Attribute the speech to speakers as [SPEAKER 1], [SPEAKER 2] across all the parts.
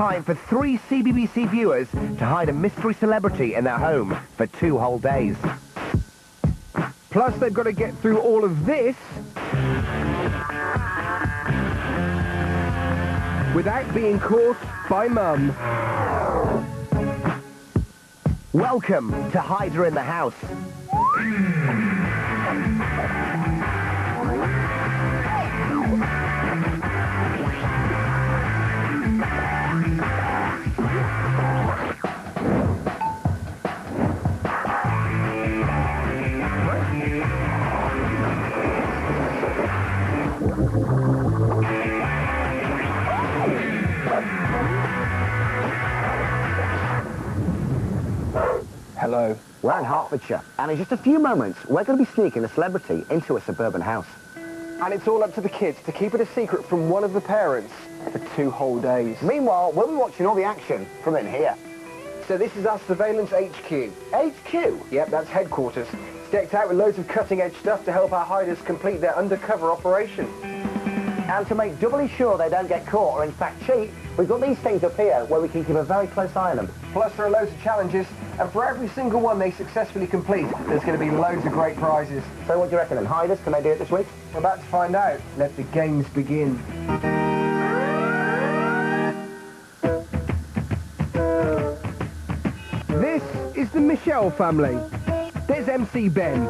[SPEAKER 1] time for 3 CBBC viewers to hide a mystery celebrity in their home for 2 whole days.
[SPEAKER 2] Plus, they've got to get through all of this without being caught by Mum.
[SPEAKER 1] Welcome to Hider in the House.
[SPEAKER 2] Hello.
[SPEAKER 1] We're in Hertfordshire, and in just a few moments, we're going to be sneaking a celebrity into a suburban house.
[SPEAKER 2] And it's all up to the kids to keep it a secret from one of the parents for 2 whole days.
[SPEAKER 1] Meanwhile, we'll be watching all the action from in here.
[SPEAKER 2] So this is our surveillance HQ.
[SPEAKER 1] HQ?
[SPEAKER 2] Yep, that's headquarters. It's decked out with loads of cutting-edge stuff to help our hiders complete their undercover operation.
[SPEAKER 1] And to make doubly sure they don't get caught or in fact cheat, we've got these things up here where we can keep a very close eye on them.
[SPEAKER 2] Plus there are loads of challenges, and for every single one they successfully complete, there's going to be loads of great prizes.
[SPEAKER 1] So what do you reckon then? Hiders, can they do it this week?
[SPEAKER 2] We're about to find out. Let the games begin. This is the Michelle family. There's MC Ben.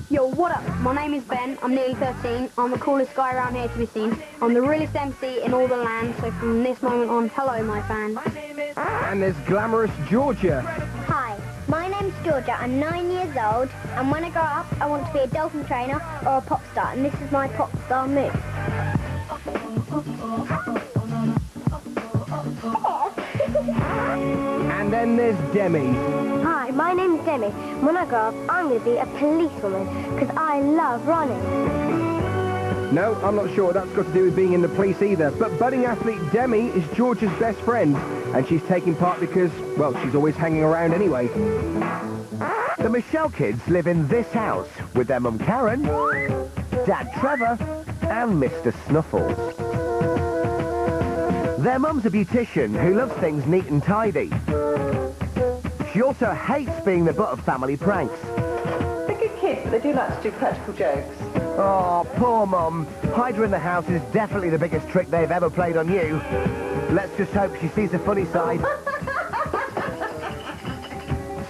[SPEAKER 3] Yo, what up? My name is Ben, I'm nearly 13, I'm the coolest guy around here to be seen. I'm the realest MC in all the land, so from this moment on, hello my fans.
[SPEAKER 2] And there's glamorous Georgia.
[SPEAKER 4] Hi, my name's Georgia, I'm 9 years old, and when I grow up, I want to be a dolphin trainer or a pop star, and this is my pop star move.
[SPEAKER 2] And then there's Demi.
[SPEAKER 4] Hi, my name's Demi. When I grow up, I'm going to be a policewoman, because I love running.
[SPEAKER 2] No, I'm not sure what that's got to do with being in the police either, but budding athlete Demi is Georgia's best friend, and she's taking part because, well, she's always hanging around anyway.
[SPEAKER 1] The Michelle kids live in this house with their mum Karen, Dad Trevor, and Mr. Snuffles. Their mum's a beautician who loves things neat and tidy. She also hates being the butt of family pranks.
[SPEAKER 5] They're good kids, but they do like to do practical jokes.
[SPEAKER 1] Oh, poor Mum. Hider in the House is definitely the biggest trick they've ever played on you. Let's just hope she sees the funny side.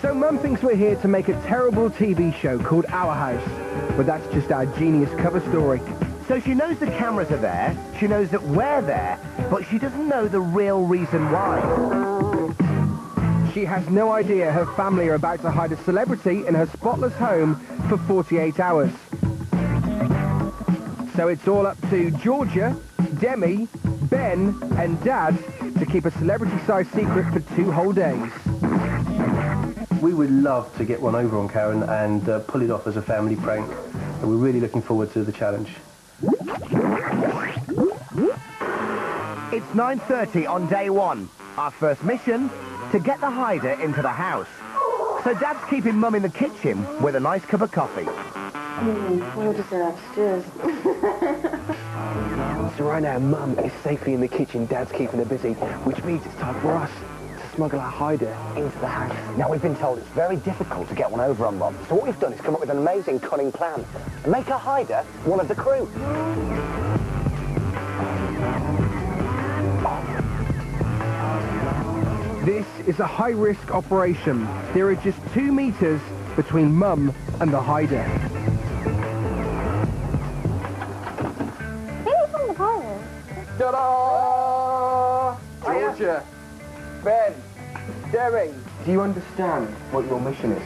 [SPEAKER 2] So Mum thinks we're here to make a terrible TV show called Our House, but that's just our genius cover story.
[SPEAKER 1] So she knows the cameras are there, she knows that we're there, but she doesn't know the real reason why.
[SPEAKER 2] She has no idea her family are about to hide a celebrity in her spotless home for 48 hours. So it's all up to Georgia, Demi, Ben and Dad to keep a celebrity-sized secret for 2 whole days.
[SPEAKER 6] We would love to get one over on Karen and pull it off as a family prank. And we're really looking forward to the challenge.
[SPEAKER 1] It's 9:30 on day 1. Our first mission, to get the hider into the house. So Dad's keeping Mum in the kitchen with a nice cup of coffee.
[SPEAKER 5] We'll just go upstairs.
[SPEAKER 2] So right now, Mum is safely in the kitchen, Dad's keeping her busy, which means it's time for us to smuggle our hider into the house.
[SPEAKER 1] Now, we've been told it's very difficult to get one over on Mum, so what we've done is come up with an amazing, cunning plan. Make a hider one of the crew.
[SPEAKER 2] This is a high-risk operation. There are just 2 meters between Mum and the hider.
[SPEAKER 4] Who's on the hider?
[SPEAKER 2] Ta-da! Georgia, Ben, Demi, do you understand what your mission is?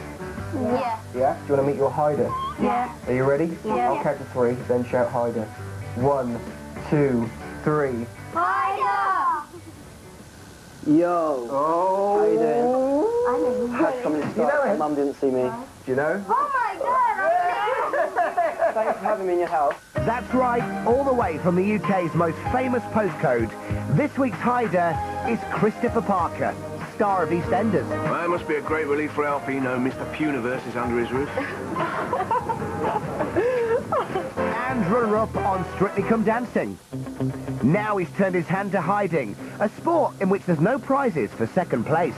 [SPEAKER 4] Yeah.
[SPEAKER 2] Yeah? Do you want to meet your hider?
[SPEAKER 4] Yeah.
[SPEAKER 2] Are you ready?
[SPEAKER 4] Yeah.
[SPEAKER 2] I'll count to 3, then shout hider. 1, 2, 3.
[SPEAKER 4] Hider!
[SPEAKER 6] Yo!
[SPEAKER 2] Oh!
[SPEAKER 6] How you doing?
[SPEAKER 4] I know.
[SPEAKER 6] Had something to
[SPEAKER 2] You know
[SPEAKER 6] start.
[SPEAKER 2] him?
[SPEAKER 6] Mum didn't see me.
[SPEAKER 2] Do you know?
[SPEAKER 4] Oh my god!
[SPEAKER 6] Thanks for having me in your house.
[SPEAKER 1] That's right, all the way from the UK's most famous postcode. This week's hider is Christopher Parker, star of EastEnders.
[SPEAKER 7] Well, it must be a great relief for Alfie, you know, Mr. Puniverse is under his roof.
[SPEAKER 1] And runner-up on Strictly Come Dancing. Now he's turned his hand to hiding, a sport in which there's no prizes for second place.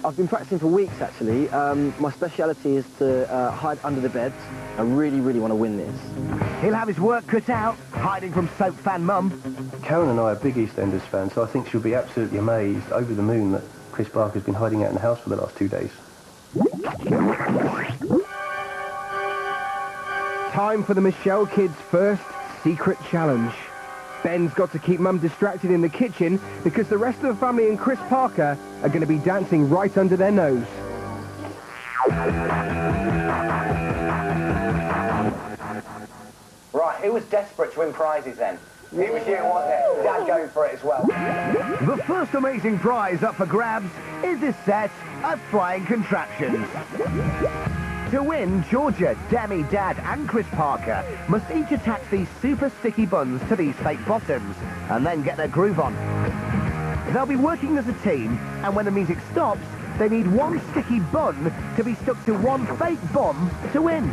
[SPEAKER 8] I've been practicing for weeks, actually. My speciality is to hide under the beds. I really, really want to win this.
[SPEAKER 1] He'll have his work cut out, hiding from soap fan Mum.
[SPEAKER 6] Karen and I are big EastEnders fans, so I think she'll be absolutely amazed, over the moon, that Chris Parker's been hiding out in the house for the last 2 days.
[SPEAKER 2] Time for the Michelle kids' first secret challenge. Ben's got to keep Mum distracted in the kitchen because the rest of the family and Chris Parker are going to be dancing right under their nose.
[SPEAKER 1] Right, who was desperate to win prizes then? It was you, wasn't it? Dad going for it as well. The first amazing prize up for grabs is this set of flying contraptions. To win, Georgia, Demi, Dad and Chris Parker must each attach these super sticky buns to these fake bottoms and then get their groove on. They'll be working as a team, and when the music stops, they need one sticky bun to be stuck to one fake bum to win.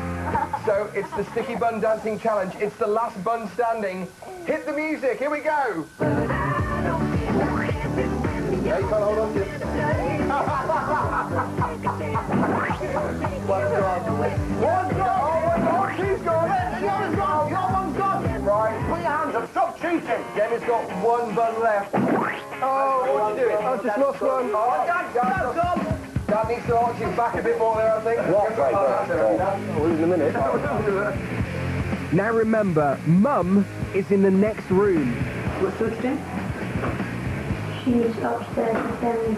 [SPEAKER 2] So it's the sticky bun dancing challenge. It's the last bun standing. Hit the music. Here we go. Yeah, you can't hold on to it. One gone. One gone. Oh my God, she's gone. The other's gone. The other one's gone. Right. Put your hands up. Stop cheating. Demi's got one bun left. Oh, what are you doing? I've just lost one. Oh, Dad's gone. Dad needs to arch his back a bit more there, I think. What? We'll lose in a minute. Now remember, Mum is in the next room.
[SPEAKER 5] What's the doing?
[SPEAKER 3] She's upstairs with them.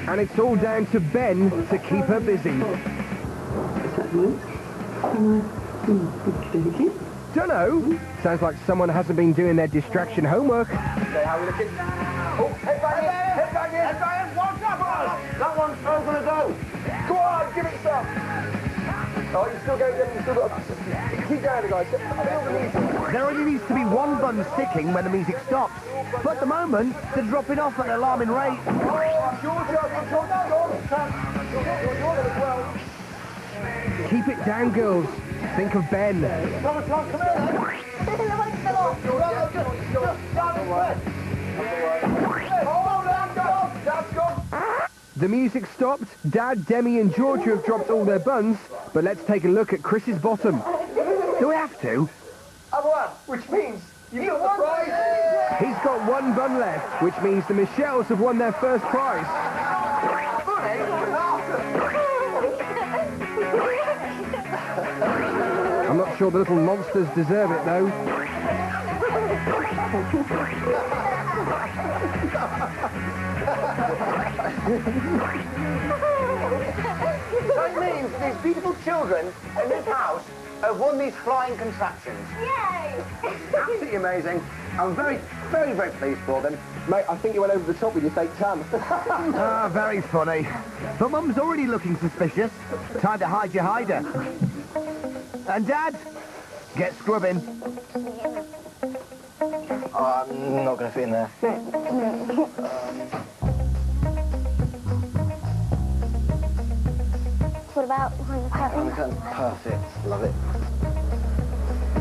[SPEAKER 2] And it's all down to Ben to keep her busy.
[SPEAKER 5] Is that good? Okay.
[SPEAKER 2] Dunno. Sounds like someone hasn't been doing their distraction homework. Okay, how are we looking? Oh, head back in, head back in. Head back in, one up. That one's still gonna go. Go on, give it some. Oh, you're still going, you still got to keep going, guys.
[SPEAKER 1] There only needs to be one bun sticking when the music stops. But at the moment, they're dropping off at an alarming rate.
[SPEAKER 2] Oh, Georgia, keep it down, girls. Think of Ben.
[SPEAKER 4] Come
[SPEAKER 2] The music stopped. Dad, Demi and Georgia have dropped all their buns. But let's take a look at Chris's bottom.
[SPEAKER 1] Do we have to?
[SPEAKER 2] I've won, which means you got the prize. He's got one bun left, which means the Michelles have won their first prize. I'm not sure the little monsters deserve it, though.
[SPEAKER 1] So it means these beautiful children in this house have won these flying contraptions.
[SPEAKER 4] Yay!
[SPEAKER 1] Absolutely amazing. I'm very, very, very pleased for them.
[SPEAKER 2] Mate, I think you went over the top with your fake tan.
[SPEAKER 1] Ah, very funny. But Mum's already looking suspicious. Time to hide your hider. And Dad, get scrubbing.
[SPEAKER 8] Oh, I'm not going to fit in there.
[SPEAKER 4] What about behind the curtain?
[SPEAKER 8] Behind the curtain, perfect. Love it.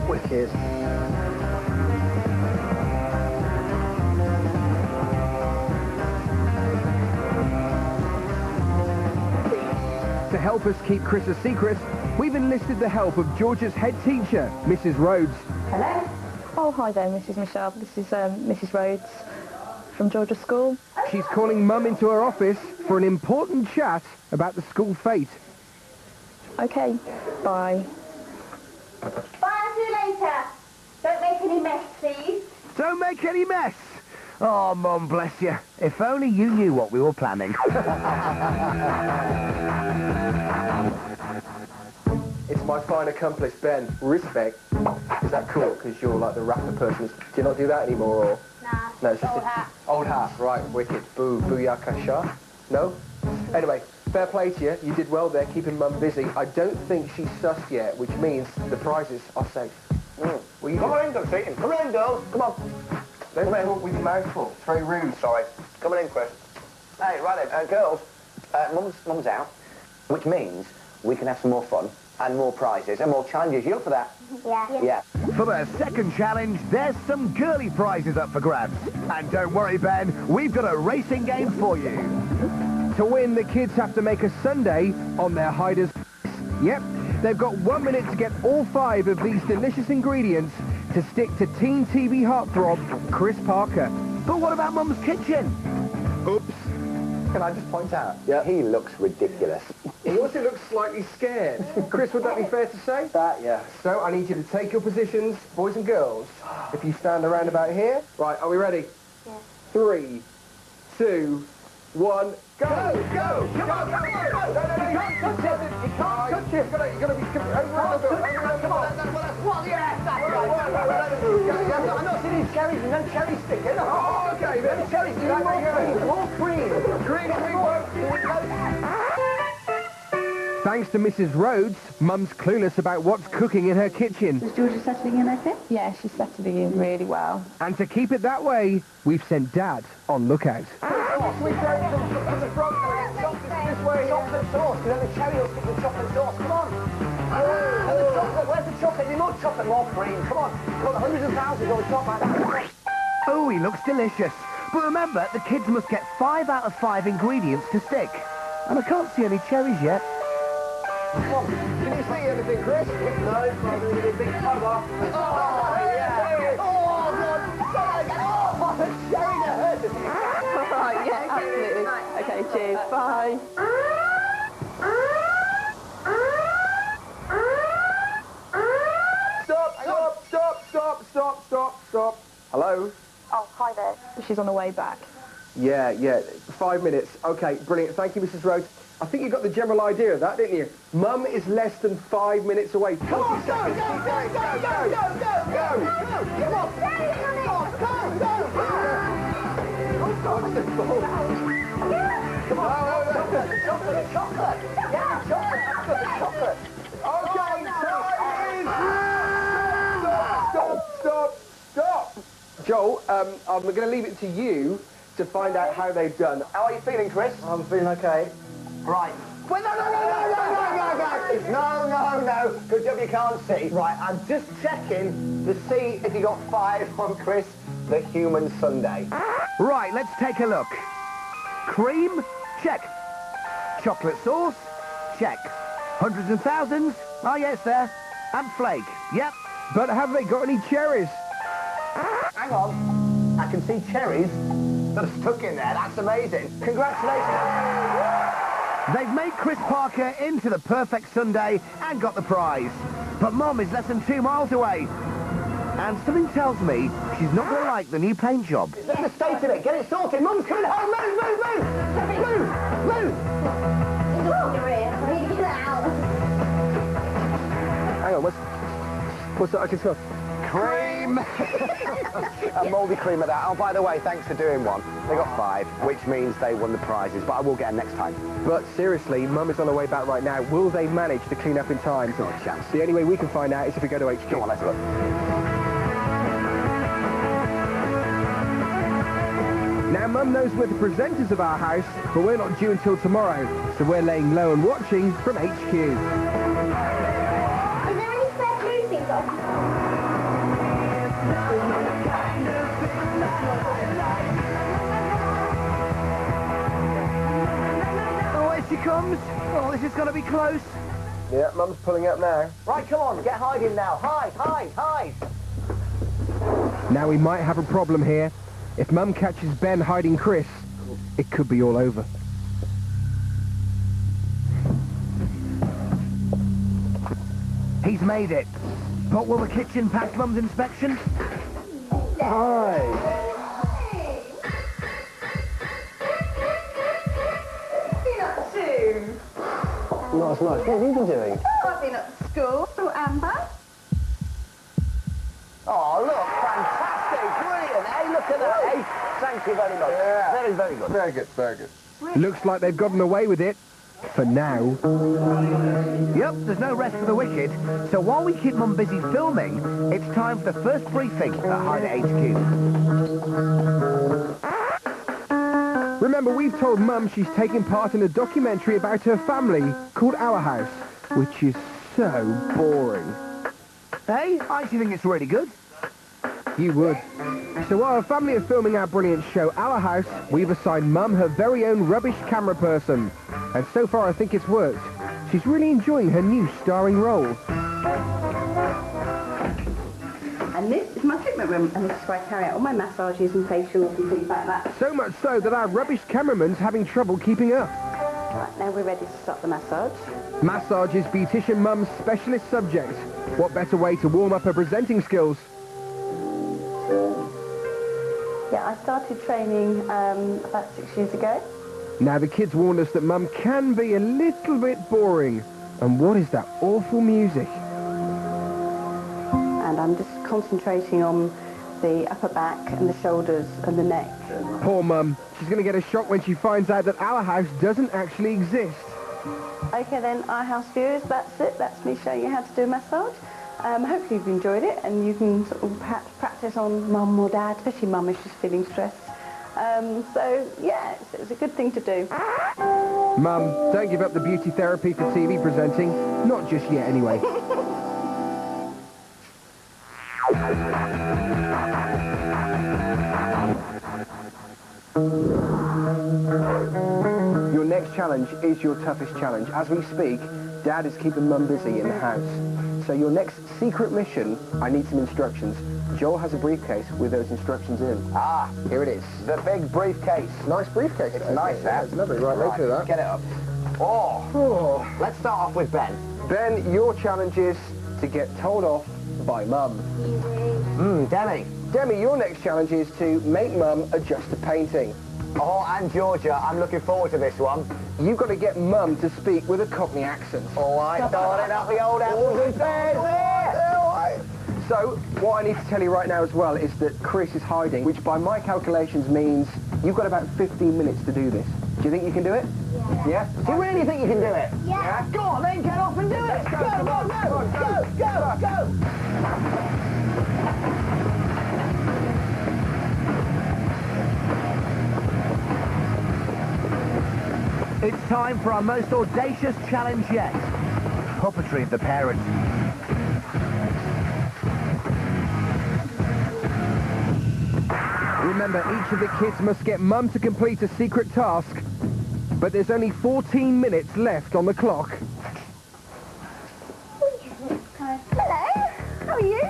[SPEAKER 8] Wicked.
[SPEAKER 2] To help us keep Chris a secret, we've enlisted the help of Georgia's head teacher, Mrs. Rhodes.
[SPEAKER 5] Hello? Oh, hi there, Mrs. Michelle. This is Mrs. Rhodes from Georgia School.
[SPEAKER 2] She's calling Mum into her office for an important chat about the school fete.
[SPEAKER 5] Okay, bye.
[SPEAKER 4] Bye, I'll see you later. Don't make any mess, please.
[SPEAKER 1] Don't make any mess. Oh, Mum, bless you. If only you knew what we were planning.
[SPEAKER 2] It's my fine accomplice, Ben. Respect. Is that cool? Because you're like the rapper person. Do you not do that anymore, or?
[SPEAKER 4] Nah,
[SPEAKER 2] No, it's just
[SPEAKER 4] old hat.
[SPEAKER 2] Old hat, right, wicked. Boo, booyakasha. No? Anyway, fair play to you. You did well there, keeping Mum busy. I don't think she's sussed yet, which means the prizes are safe. Well, you
[SPEAKER 1] Come on in, girls. Come on in, girls. Come on.
[SPEAKER 2] Don't talk with your mouth full. It's very rude.
[SPEAKER 1] Sorry. Come on in, Chris. Hey, right then, girls. Mum's out, which means we can have some more fun And more prizes and more challenges. You up for that?
[SPEAKER 4] Yeah.
[SPEAKER 1] Yeah. For the second challenge, there's some girly prizes up for grabs. And don't worry, Ben, we've got a racing game for you.
[SPEAKER 6] To win, the kids have to make a sundae on their hiders. Yep, they've got 1 minute to get all 5 of these delicious ingredients to stick to Teen TV heartthrob Chris Parker.
[SPEAKER 1] But what about Mum's kitchen?
[SPEAKER 6] Oops.
[SPEAKER 8] Can I just point out?
[SPEAKER 1] Yeah. He looks ridiculous.
[SPEAKER 6] He also looks slightly scared. Chris, would that be fair to say?
[SPEAKER 8] That, yeah.
[SPEAKER 6] So I need you to take your positions, boys and girls. If you stand around about here. Right, are we ready?
[SPEAKER 4] Yeah.
[SPEAKER 6] 3, 2, 1, go!
[SPEAKER 1] Go! Come on, go! You can't touch it! You can't touch it!
[SPEAKER 6] You've got to be... Come on.
[SPEAKER 1] What? Yeah, that's right. I'm not seeing these cherries and no cherry stickers.
[SPEAKER 6] Oh, okay, then.
[SPEAKER 1] No cherries, more cream.
[SPEAKER 6] Thanks to Mrs. Rhodes, Mum's clueless about what's cooking in her kitchen.
[SPEAKER 5] Is Georgia settling in okay? Yeah, she's settling in really well.
[SPEAKER 6] And to keep it that way, we've sent Dad on lookout.
[SPEAKER 1] We throw some the front and this way. Chocolate sauce, because then the cherry will stick with chocolate sauce. Come on. And the chocolate, where's the chocolate? Need more chocolate, more cream. Come on. You've got hundreds of thousands on the top like that. Oh, he looks delicious. But remember, the kids must get 5 out of 5 ingredients to stick. And I can't see any cherries yet.
[SPEAKER 2] Come on. Can you see anything, Chris?
[SPEAKER 1] No, probably a big cover. Oh, yeah. Oh, God. Oh, the cherry that hurt us.
[SPEAKER 5] Right, yeah, absolutely. Okay, cheers. Bye.
[SPEAKER 6] Stop. Hello?
[SPEAKER 5] Oh, hi there. She's on her way back.
[SPEAKER 6] Yeah. 5 minutes. Okay, brilliant. Thank you, Mrs. Rhodes. I think you got the general idea of that, didn't you? Mum is less than 5 minutes away.
[SPEAKER 1] Come on, go! Come on! Chocolate! Yeah, chocolate! I've got the chocolate!
[SPEAKER 6] Okay, time is... Stop! Joel, I'm going to leave it to you to find out how they've done.
[SPEAKER 1] How are you feeling, Chris?
[SPEAKER 8] I'm feeling okay.
[SPEAKER 1] Right. Wait, no. Good job you can't see. Right, I'm just checking to see if you got 5 on Chris, the human sundae. Right, let's take a look. Cream? Check. Chocolate sauce? Check. Hundreds and thousands? Oh, yes, there. And flake? Yep.
[SPEAKER 6] But have they got any cherries?
[SPEAKER 1] Hang on. I can see cherries that are stuck in there. That's amazing. Congratulations. They've made Chris Parker into the perfect sundae and got the prize. But Mum is less than 2 miles away. And something tells me she's not going to like the new paint job. Let the state of it. Get it sorted. Mum's coming home. Move.
[SPEAKER 6] Hang on, what's that I can smell?
[SPEAKER 1] Cream. A mouldy cream of that. Oh, by the way, thanks for doing one. They got 5, which means they won the prizes, but I will get them next time.
[SPEAKER 6] But seriously, Mum is on her way back right now. Will they manage to clean up in time?
[SPEAKER 1] Not a chance.
[SPEAKER 6] The only way we can find out is if we go to HQ.
[SPEAKER 1] Come on, let's look.
[SPEAKER 6] Now, Mum knows we're the presenters of our house, but we're not due until tomorrow, so we're laying low and watching from HQ.
[SPEAKER 4] Is there any spare food things on?
[SPEAKER 1] Oh, here she comes. Oh, this is going to be close.
[SPEAKER 6] Yeah, Mum's pulling up now.
[SPEAKER 1] Right, come on, get hiding now. Hide.
[SPEAKER 6] Now we might have a problem here. If Mum catches Ben hiding Chris, it could be all over.
[SPEAKER 1] He's made it. But will the kitchen pass Mum's inspection?
[SPEAKER 6] Hi.
[SPEAKER 8] Nice. What have you been doing?
[SPEAKER 5] I've been at school. Amber.
[SPEAKER 1] Oh, look, fantastic, brilliant. Hey, look at that. Hey, thank you very much.
[SPEAKER 2] Yeah.
[SPEAKER 1] Very, very good.
[SPEAKER 2] Very good.
[SPEAKER 6] Looks like they've gotten away with it. For now.
[SPEAKER 1] Yep, there's no rest for the wicked. So while we keep Mum busy filming, it's time for the first briefing at Hider HQ.
[SPEAKER 6] Remember, we've told Mum she's taking part in a documentary about her family called Our House, which is so boring.
[SPEAKER 1] Hey, I actually think it's really good.
[SPEAKER 6] You would. So while our family are filming our brilliant show, Our House, we've assigned Mum her very own rubbish camera person. And so far I think it's worked. She's really enjoying her new starring role.
[SPEAKER 9] And this is my treatment room, and this is where I carry out all my massages and facials and things like that.
[SPEAKER 6] So much so that our rubbish cameraman's having trouble keeping up.
[SPEAKER 9] Right, now we're ready to start the massage.
[SPEAKER 6] Massage is beautician Mum's specialist subject. What better way to warm up her presenting skills?
[SPEAKER 9] Yeah, I started training about 6 years ago.
[SPEAKER 6] Now the kids warned us that Mum can be a little bit boring. And what is that awful music?
[SPEAKER 9] And I'm just concentrating on the upper back and the shoulders and the neck.
[SPEAKER 6] Poor Mum. She's going to get a shock when she finds out that Our House doesn't actually exist.
[SPEAKER 9] Okay then, Our House viewers, that's it. That's me showing you how to do a massage. Hopefully you've enjoyed it and you can sort of perhaps practice on Mum or Dad, especially Mum if she's feeling stressed. So yeah, it's a good thing to do.
[SPEAKER 6] Mum, don't give up the beauty therapy for TV presenting. Not just yet anyway.
[SPEAKER 8] Your next challenge is your toughest challenge. As we speak, Dad is keeping Mum busy in the house. So your next secret mission, I need some instructions. Joel has a briefcase with those instructions in.
[SPEAKER 1] Ah, here it is. The big briefcase.
[SPEAKER 8] Nice briefcase.
[SPEAKER 1] It's nice, that.
[SPEAKER 8] It's lovely. Right, let's do that.
[SPEAKER 1] Get it up. Oh. Let's start off with Ben.
[SPEAKER 8] Ben, your challenge is to get told off by Mum.
[SPEAKER 1] Demi.
[SPEAKER 8] Demi, your next challenge is to make Mum adjust a painting.
[SPEAKER 1] Oh, and Georgia, I'm looking forward to this one.
[SPEAKER 8] You've got to get Mum to speak with a Cockney accent.
[SPEAKER 1] All right, darling, up the old apples and pears.
[SPEAKER 8] So, what I need to tell you right now as well is that Chris is hiding, which by my calculations means you've got about 15 minutes to do this. Do you think you can do it?
[SPEAKER 4] Yeah.
[SPEAKER 1] Do you really think you can do it?
[SPEAKER 4] Yeah.
[SPEAKER 1] Go on, then get off and do it. Go. It's time for our most audacious challenge yet. Puppetry of the parents.
[SPEAKER 6] Remember, each of the kids must get Mum to complete a secret task. But there's only 14 minutes left on the clock.
[SPEAKER 4] Hello. How are you?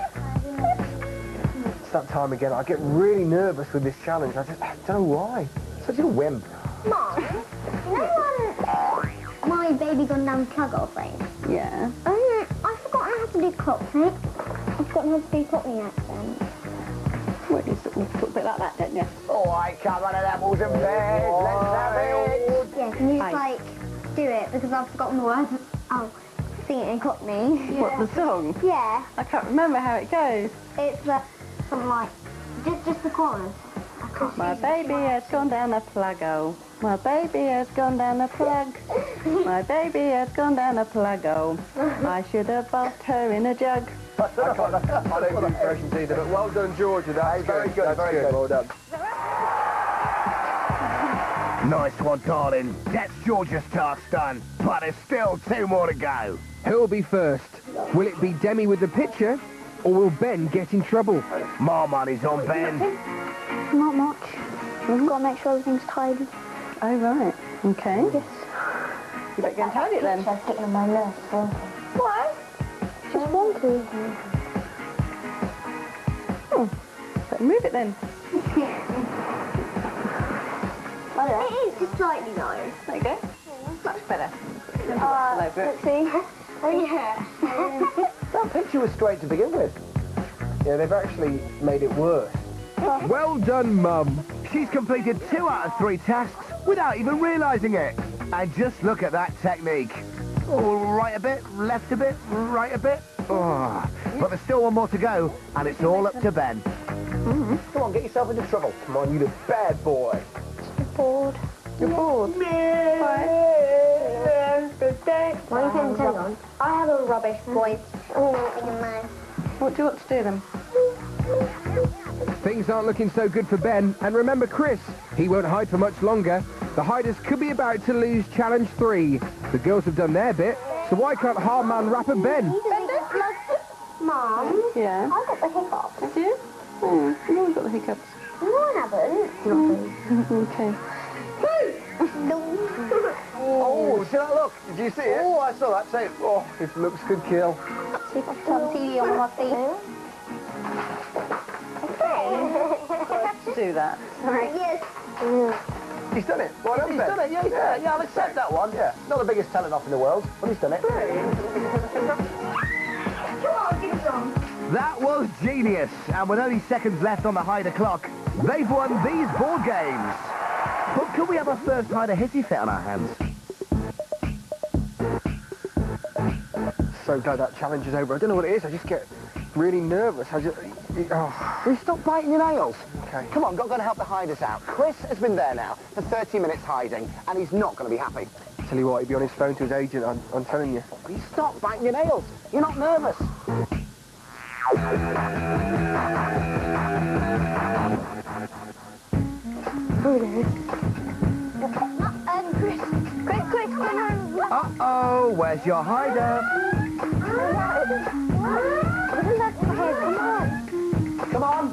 [SPEAKER 8] It's that time again. I get really nervous with this challenge. I don't know why. Such a wimp.
[SPEAKER 4] Mom, you know my baby gone down the plug-off thing?
[SPEAKER 9] Yeah.
[SPEAKER 4] I've forgotten how to do Cockney. I've forgotten how to do Cockney accent.
[SPEAKER 9] Well, you sort of talk a bit like that, don't you?
[SPEAKER 1] All right, come on, apples and pears. Let's have it.
[SPEAKER 4] Yeah, can you just,
[SPEAKER 9] Aye.
[SPEAKER 4] like, do it? Because I've forgotten the words. Oh, sing it in Cockney.
[SPEAKER 9] What, the song?
[SPEAKER 4] Yeah.
[SPEAKER 9] I can't remember how it goes.
[SPEAKER 4] It's something like, just the chorus. I can't
[SPEAKER 9] My
[SPEAKER 4] see
[SPEAKER 9] baby has gone down a plug-o. My baby has gone down a plug. My baby has gone down a plug-o. I should have bathed her in a jug.
[SPEAKER 8] I don't do impressions either, but well done, Georgia. That's very good. That's very good. Well done.
[SPEAKER 1] Nice one, darling. That's Georgia's task done. But there's still 2 more to go.
[SPEAKER 6] Who'll be first? Will it be Demi with the picture, or will Ben get in trouble?
[SPEAKER 1] My money's on Ben.
[SPEAKER 3] Not much. We've got to make sure everything's tidy.
[SPEAKER 9] Oh, right. Okay.
[SPEAKER 3] Yes.
[SPEAKER 9] You better go and tidy it then.
[SPEAKER 4] I'm sticking on my nose.
[SPEAKER 3] What? Just one, two.
[SPEAKER 9] Better move it then.
[SPEAKER 4] It is just slightly low.
[SPEAKER 9] There you go. Much better.
[SPEAKER 3] Let's see.
[SPEAKER 4] Oh, yeah.
[SPEAKER 8] That picture was straight to begin with. Yeah, they've actually made it worse.
[SPEAKER 6] Well done, Mum.
[SPEAKER 1] She's completed 2 out of 3 tasks without even realising it. And just look at that technique. Oh, right a bit, left a bit, right a bit. Oh. But there's still 1 more to go, and it's all up to Ben.
[SPEAKER 8] Come on, get yourself into trouble. Come on, you the bad boy.
[SPEAKER 3] Bored.
[SPEAKER 9] You're bored.
[SPEAKER 4] Good day. What are you putting the tone on? I have a rubbish point. Oh, I can know.
[SPEAKER 9] What do you want to do then?
[SPEAKER 6] Things aren't looking so good for Ben. And remember Chris, he won't hide for much longer. The hiders could be about to lose challenge 3. The girls have done their bit. So why can't hard man rapper Ben?
[SPEAKER 4] Mum,
[SPEAKER 9] Yeah.
[SPEAKER 4] I got the hiccups.
[SPEAKER 9] Have you? Oh, you always got the hiccups.
[SPEAKER 4] No, I haven't.
[SPEAKER 9] Okay.
[SPEAKER 2] Oh, see that look? Did you see it? Oh, I saw that too. Oh, his looks could kill.
[SPEAKER 3] See if I can turn the TV on my feet.
[SPEAKER 9] To do that.
[SPEAKER 3] Alright.
[SPEAKER 4] Yes.
[SPEAKER 2] He's done it. Well done, Ben. He's done it, yeah, he's done it. Yeah, I'll accept that one. Yeah. Not the biggest talent off in the world, but he's done it.
[SPEAKER 4] Come on, give us some.
[SPEAKER 1] That was genius. And with only seconds left on the Hyder clock, they've won these board games. But could we have our first Hyder hissy fit on our hands?
[SPEAKER 8] So glad that challenge is over. I don't know what it is. I just get really nervous. Will you stop biting your nails? Okay.
[SPEAKER 2] Come on, got to help the hiders out. Chris has been there now for 30 minutes hiding, and he's not going to be happy.
[SPEAKER 8] Tell you what, he'd be on his phone to his agent. I'm telling you.
[SPEAKER 2] Will you stop biting your nails? You're not nervous.
[SPEAKER 4] Chris, come on.
[SPEAKER 1] Uh-oh, where's your Hyder?
[SPEAKER 2] Come on.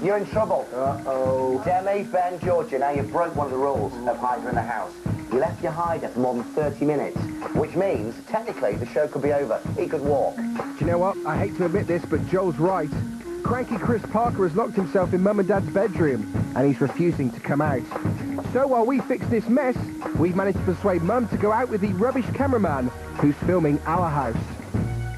[SPEAKER 2] You're in trouble.
[SPEAKER 8] Uh-oh.
[SPEAKER 2] Demi, Ben, Georgia, now you broke one of the rules of Hyder in the house. You left your Hyder for more than 30 minutes, which means, technically, the show could be over. He could walk.
[SPEAKER 6] Do you know what? I hate to admit this, but Joel's right. Cranky Chris Parker has locked himself in Mum and Dad's bedroom, and he's refusing to come out. So while we fix this mess, we've managed to persuade Mum to go out with the rubbish cameraman who's filming our house.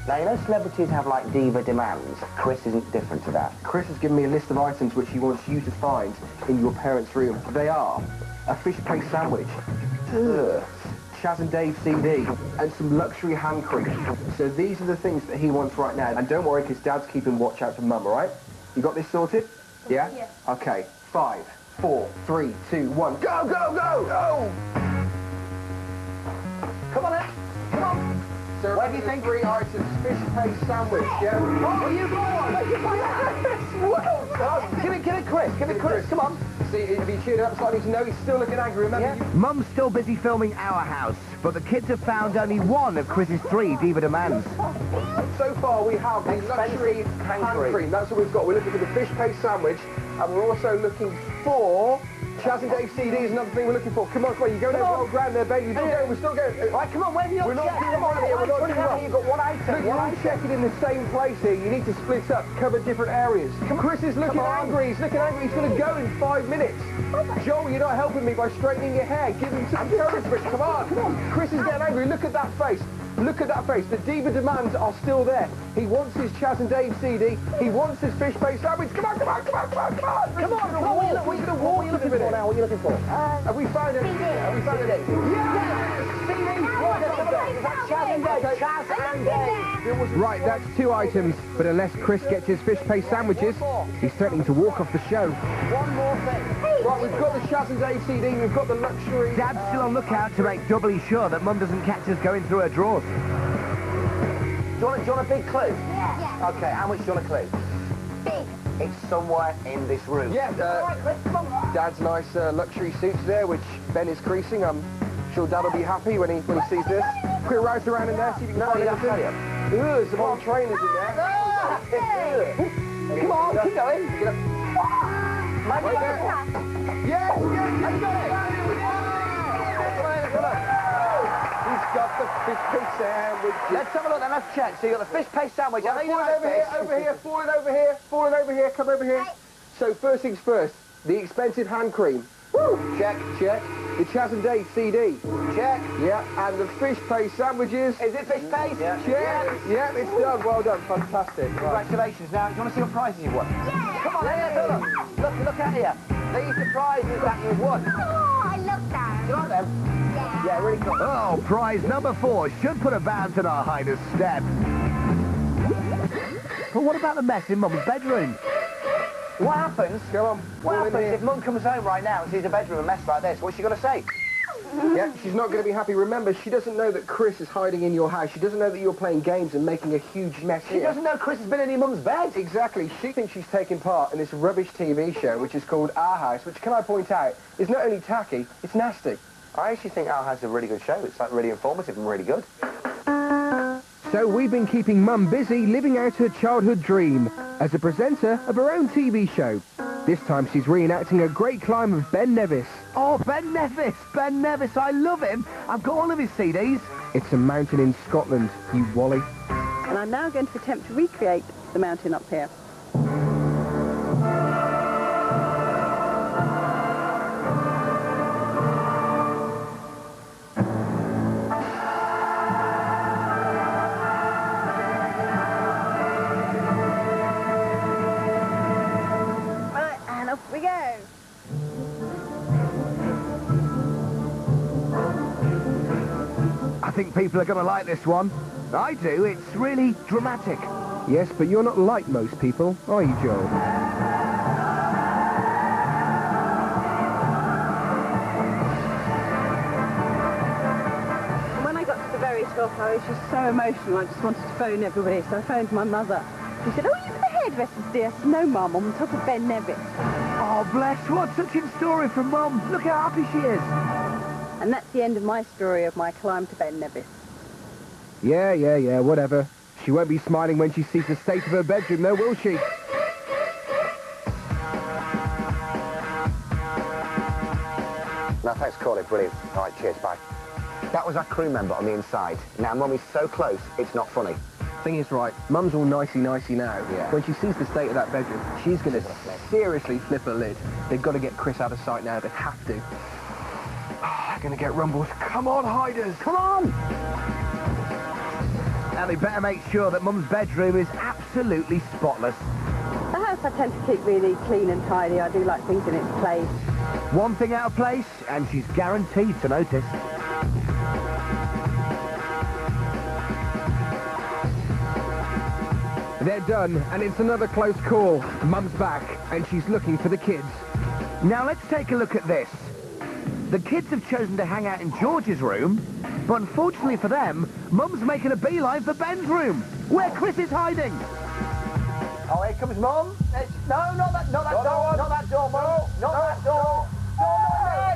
[SPEAKER 2] Now, you know celebrities have, like, diva demands. Chris isn't different to that.
[SPEAKER 8] Chris has given me a list of items which he wants you to find in your parents' room. They are a fish paste sandwich, Chaz and Dave CD, and some luxury hand cream. So these are the things that he wants right now. And don't worry, because Dad's keeping watch out for Mum, all right? You got this sorted? Yeah? Yeah. Okay. 5, 4, 3, 2, 1. Go, go, go! Go!
[SPEAKER 2] Come on, then. Come on.
[SPEAKER 8] So
[SPEAKER 2] What do you think?
[SPEAKER 8] 3 items, fish paste sandwich, yeah?
[SPEAKER 2] Oh, you go on. Well done. Give it, Chris. Give it, Chris. Come on.
[SPEAKER 8] See, if he cheered up slightly to know he's still looking angry, remember?
[SPEAKER 2] Yeah.
[SPEAKER 1] Mum's still busy filming our house, but the kids have found only one of Chris's 3 diva demands.
[SPEAKER 8] So far we have the luxury hand cream. That's what we've got. We're looking for the fish paste sandwich, and we're also looking for Chaz and Dave CD is another thing we're looking for. Come on, come on, you're going over old ground there, Ben. You're still going, we're still going.
[SPEAKER 2] Right, come on, where have you
[SPEAKER 8] We're not doing well here, we're not doing well.
[SPEAKER 2] You've got one item.
[SPEAKER 8] Look, you're all checking in the same place here. You need to split up, cover different areas. Chris is looking angry. He's looking angry. He's going to go in 5 minutes. Joel, you're not helping me by straightening your hair. Give him some encouragement. Come on. Come on. Chris is getting angry. Look at that face. Look at that face. The diva demands are still there. He wants his Chaz and Dave CD. He wants his fish paste sandwich. Come on, come on, come on, come on, come on. Come on, come on. What are you looking for now? What are you looking for? Have we found it? Have we found it? Yes! CD! Chaz and Dave. Chaz and Dave.
[SPEAKER 6] Right, that's 2 items, but unless Chris gets his fish paste sandwiches, he's threatening to walk off the show.
[SPEAKER 2] One more thing.
[SPEAKER 8] Right, we've got the Chaz and Dave CD. We've got the luxury...
[SPEAKER 1] Dad's still on lookout to make doubly sure that Mum doesn't catch us going through her drawers.
[SPEAKER 2] Do you want a big clue? Yeah. Okay, how much do you want a clue?
[SPEAKER 4] Big.
[SPEAKER 2] It's somewhere in this room.
[SPEAKER 8] Yeah, Dad's nice luxury suits there, which Ben is creasing. I'm sure Dad will be happy when he sees this. Quick rouse around in there, see if you can find anything. Ooh, some old trainers in there.
[SPEAKER 2] Come on, keep going. Right there.
[SPEAKER 8] Yes, yes, you got it. He's got the fish paste sandwich.
[SPEAKER 2] Let's have a look then, let's check. So you got the fish paste sandwich.
[SPEAKER 8] Right, falling over here, come over here. So first things first, the expensive hand cream. Woo! Check, check. The Chaz and Dave CD.
[SPEAKER 2] Check.
[SPEAKER 8] Yeah, and the fish paste sandwiches.
[SPEAKER 2] Is it fish paste?
[SPEAKER 8] Yeah. Check. Yeah, it's done. Well done. Fantastic. Right.
[SPEAKER 2] Congratulations. Now, do you want to see what prizes you've won?
[SPEAKER 4] Yeah.
[SPEAKER 2] Come on, look at here. These are prizes that you've won.
[SPEAKER 4] Oh, I love that.
[SPEAKER 2] Do you like them?
[SPEAKER 4] Yeah.
[SPEAKER 2] Yeah, really cool.
[SPEAKER 1] Oh, prize number 4 should put a bounce in our Hyder's step. But what about the mess in Mum's bedroom?
[SPEAKER 2] What happens?
[SPEAKER 8] Go on.
[SPEAKER 2] What happens if Mum comes home right now and sees a bedroom a mess like this? What's she going to say?
[SPEAKER 8] Yeah, she's not going to be happy. Remember, she doesn't know that Chris is hiding in your house. She doesn't know that you're playing games and making a huge mess here.
[SPEAKER 2] She doesn't know Chris has been in your mum's bed.
[SPEAKER 8] Exactly. She thinks she's taking part in this rubbish TV show, which is called Our House, which, can I point out, is not only tacky, it's nasty.
[SPEAKER 2] I actually think Our House is a really good show. It's like really informative and really good.
[SPEAKER 6] So we've been keeping Mum busy living out her childhood dream as a presenter of her own TV show. This time she's reenacting a great climb of Ben Nevis.
[SPEAKER 1] Oh, Ben Nevis! Ben Nevis, I love him. I've got all of his CDs.
[SPEAKER 6] It's a mountain in Scotland, you wally.
[SPEAKER 9] And I'm now going to attempt to recreate the mountain up here. Right, and off we go.
[SPEAKER 1] I think people are going to like this one. I do. It's really dramatic.
[SPEAKER 6] Yes, but you're not like most people, are you, Joel?
[SPEAKER 9] When I got to the very top, I was just so emotional. I just wanted to phone everybody, so I phoned my mother. She said, "Oh, you're the hairdresser's dear." I said, "No, Mum, I'm on top of Ben Nevis."
[SPEAKER 1] Oh, bless. What a touching story from Mum. Look how happy she is.
[SPEAKER 9] And that's the end of my story of my climb to Ben Nevis.
[SPEAKER 6] Yeah, whatever. She won't be smiling when she sees the state of her bedroom, though, will she?
[SPEAKER 2] No, thanks, Corley. Brilliant. All right, cheers, bye. That was our crew member on the inside. Now, when we're so close, it's not funny.
[SPEAKER 8] Thing is, right, Mum's all nicey now.
[SPEAKER 2] Yeah.
[SPEAKER 8] When she sees the state of that bedroom, she's going to seriously flip her lid. They've got to get Chris out of sight now. They have to.
[SPEAKER 6] They're going to get rumbles. Come on, hiders!
[SPEAKER 1] Come on! And they better make sure that Mum's bedroom is absolutely spotless.
[SPEAKER 9] The house I tend to keep really clean and tidy. I do like things in its place.
[SPEAKER 1] One thing out of place, and she's guaranteed to notice.
[SPEAKER 6] They're done, and it's another close call. Mum's back, and she's looking for the kids.
[SPEAKER 1] Now let's take a look at this. The kids have chosen to hang out in George's room, but unfortunately for them, Mum's making a beeline for Ben's room, where Chris is hiding.
[SPEAKER 2] Oh, here comes Mum. No, not that door, not that door, Mum. Not that door.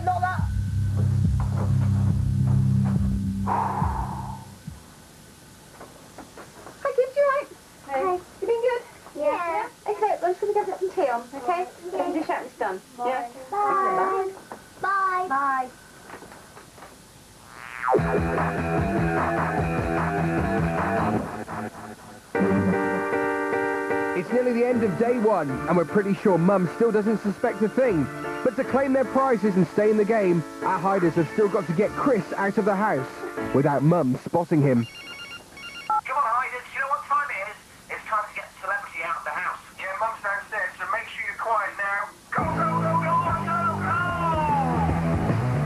[SPEAKER 2] Not that.
[SPEAKER 5] Hi, kids, you right?
[SPEAKER 4] Hey.
[SPEAKER 5] You been good?
[SPEAKER 4] Yeah.
[SPEAKER 5] Okay, I'm just going to go get some tea on, okay?
[SPEAKER 9] Can you shout this done? Yeah.
[SPEAKER 4] Bye. Bye. Bye.
[SPEAKER 6] It's nearly the end of day one, and we're pretty sure Mum still doesn't suspect a thing. But to claim their prizes and stay in the game, our hiders have still got to get Chris out of the house, without Mum spotting him.
[SPEAKER 7] Come on, hiders. You know what time it is? It's time to get celebrity out of the house. Yeah, Mum's downstairs, so make sure you're quiet now. Go, go, go, go, go, go!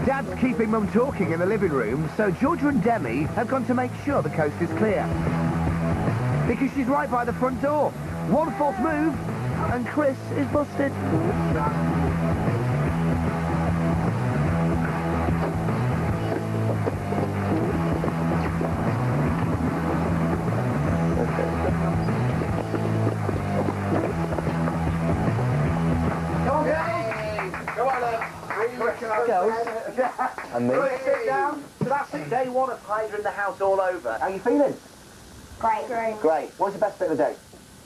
[SPEAKER 1] Dad's keeping Mum talking in the living room, so Georgia and Demi have gone to make sure the coast is clear. Because she's right by the front door. One false move, and Chris is busted.
[SPEAKER 2] And me.
[SPEAKER 1] Right, sit down. So that's it, day one of Hyder in the house all over. How you feeling?
[SPEAKER 4] Great. Great.
[SPEAKER 2] Great. What's the best bit of the day?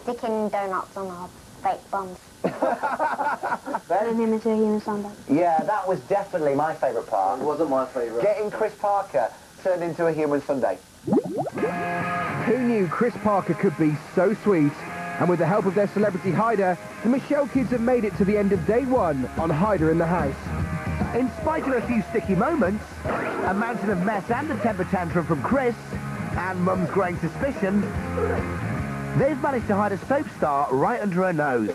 [SPEAKER 4] Sticking donuts on our fake buns.
[SPEAKER 3] And him into a human Sunday.
[SPEAKER 2] Yeah, that was definitely my favourite part.
[SPEAKER 8] It wasn't my favourite.
[SPEAKER 2] Getting Chris Parker turned into a human Sunday.
[SPEAKER 6] Who knew Chris Parker could be so sweet? And with the help of their celebrity hider, the Michelle kids have made it to the end of day one on Hyder in the House.
[SPEAKER 1] In spite of a few sticky moments, a mountain of mess and a temper tantrum from Chris, and Mum's growing suspicion, they've managed to hide a soap star right under her nose.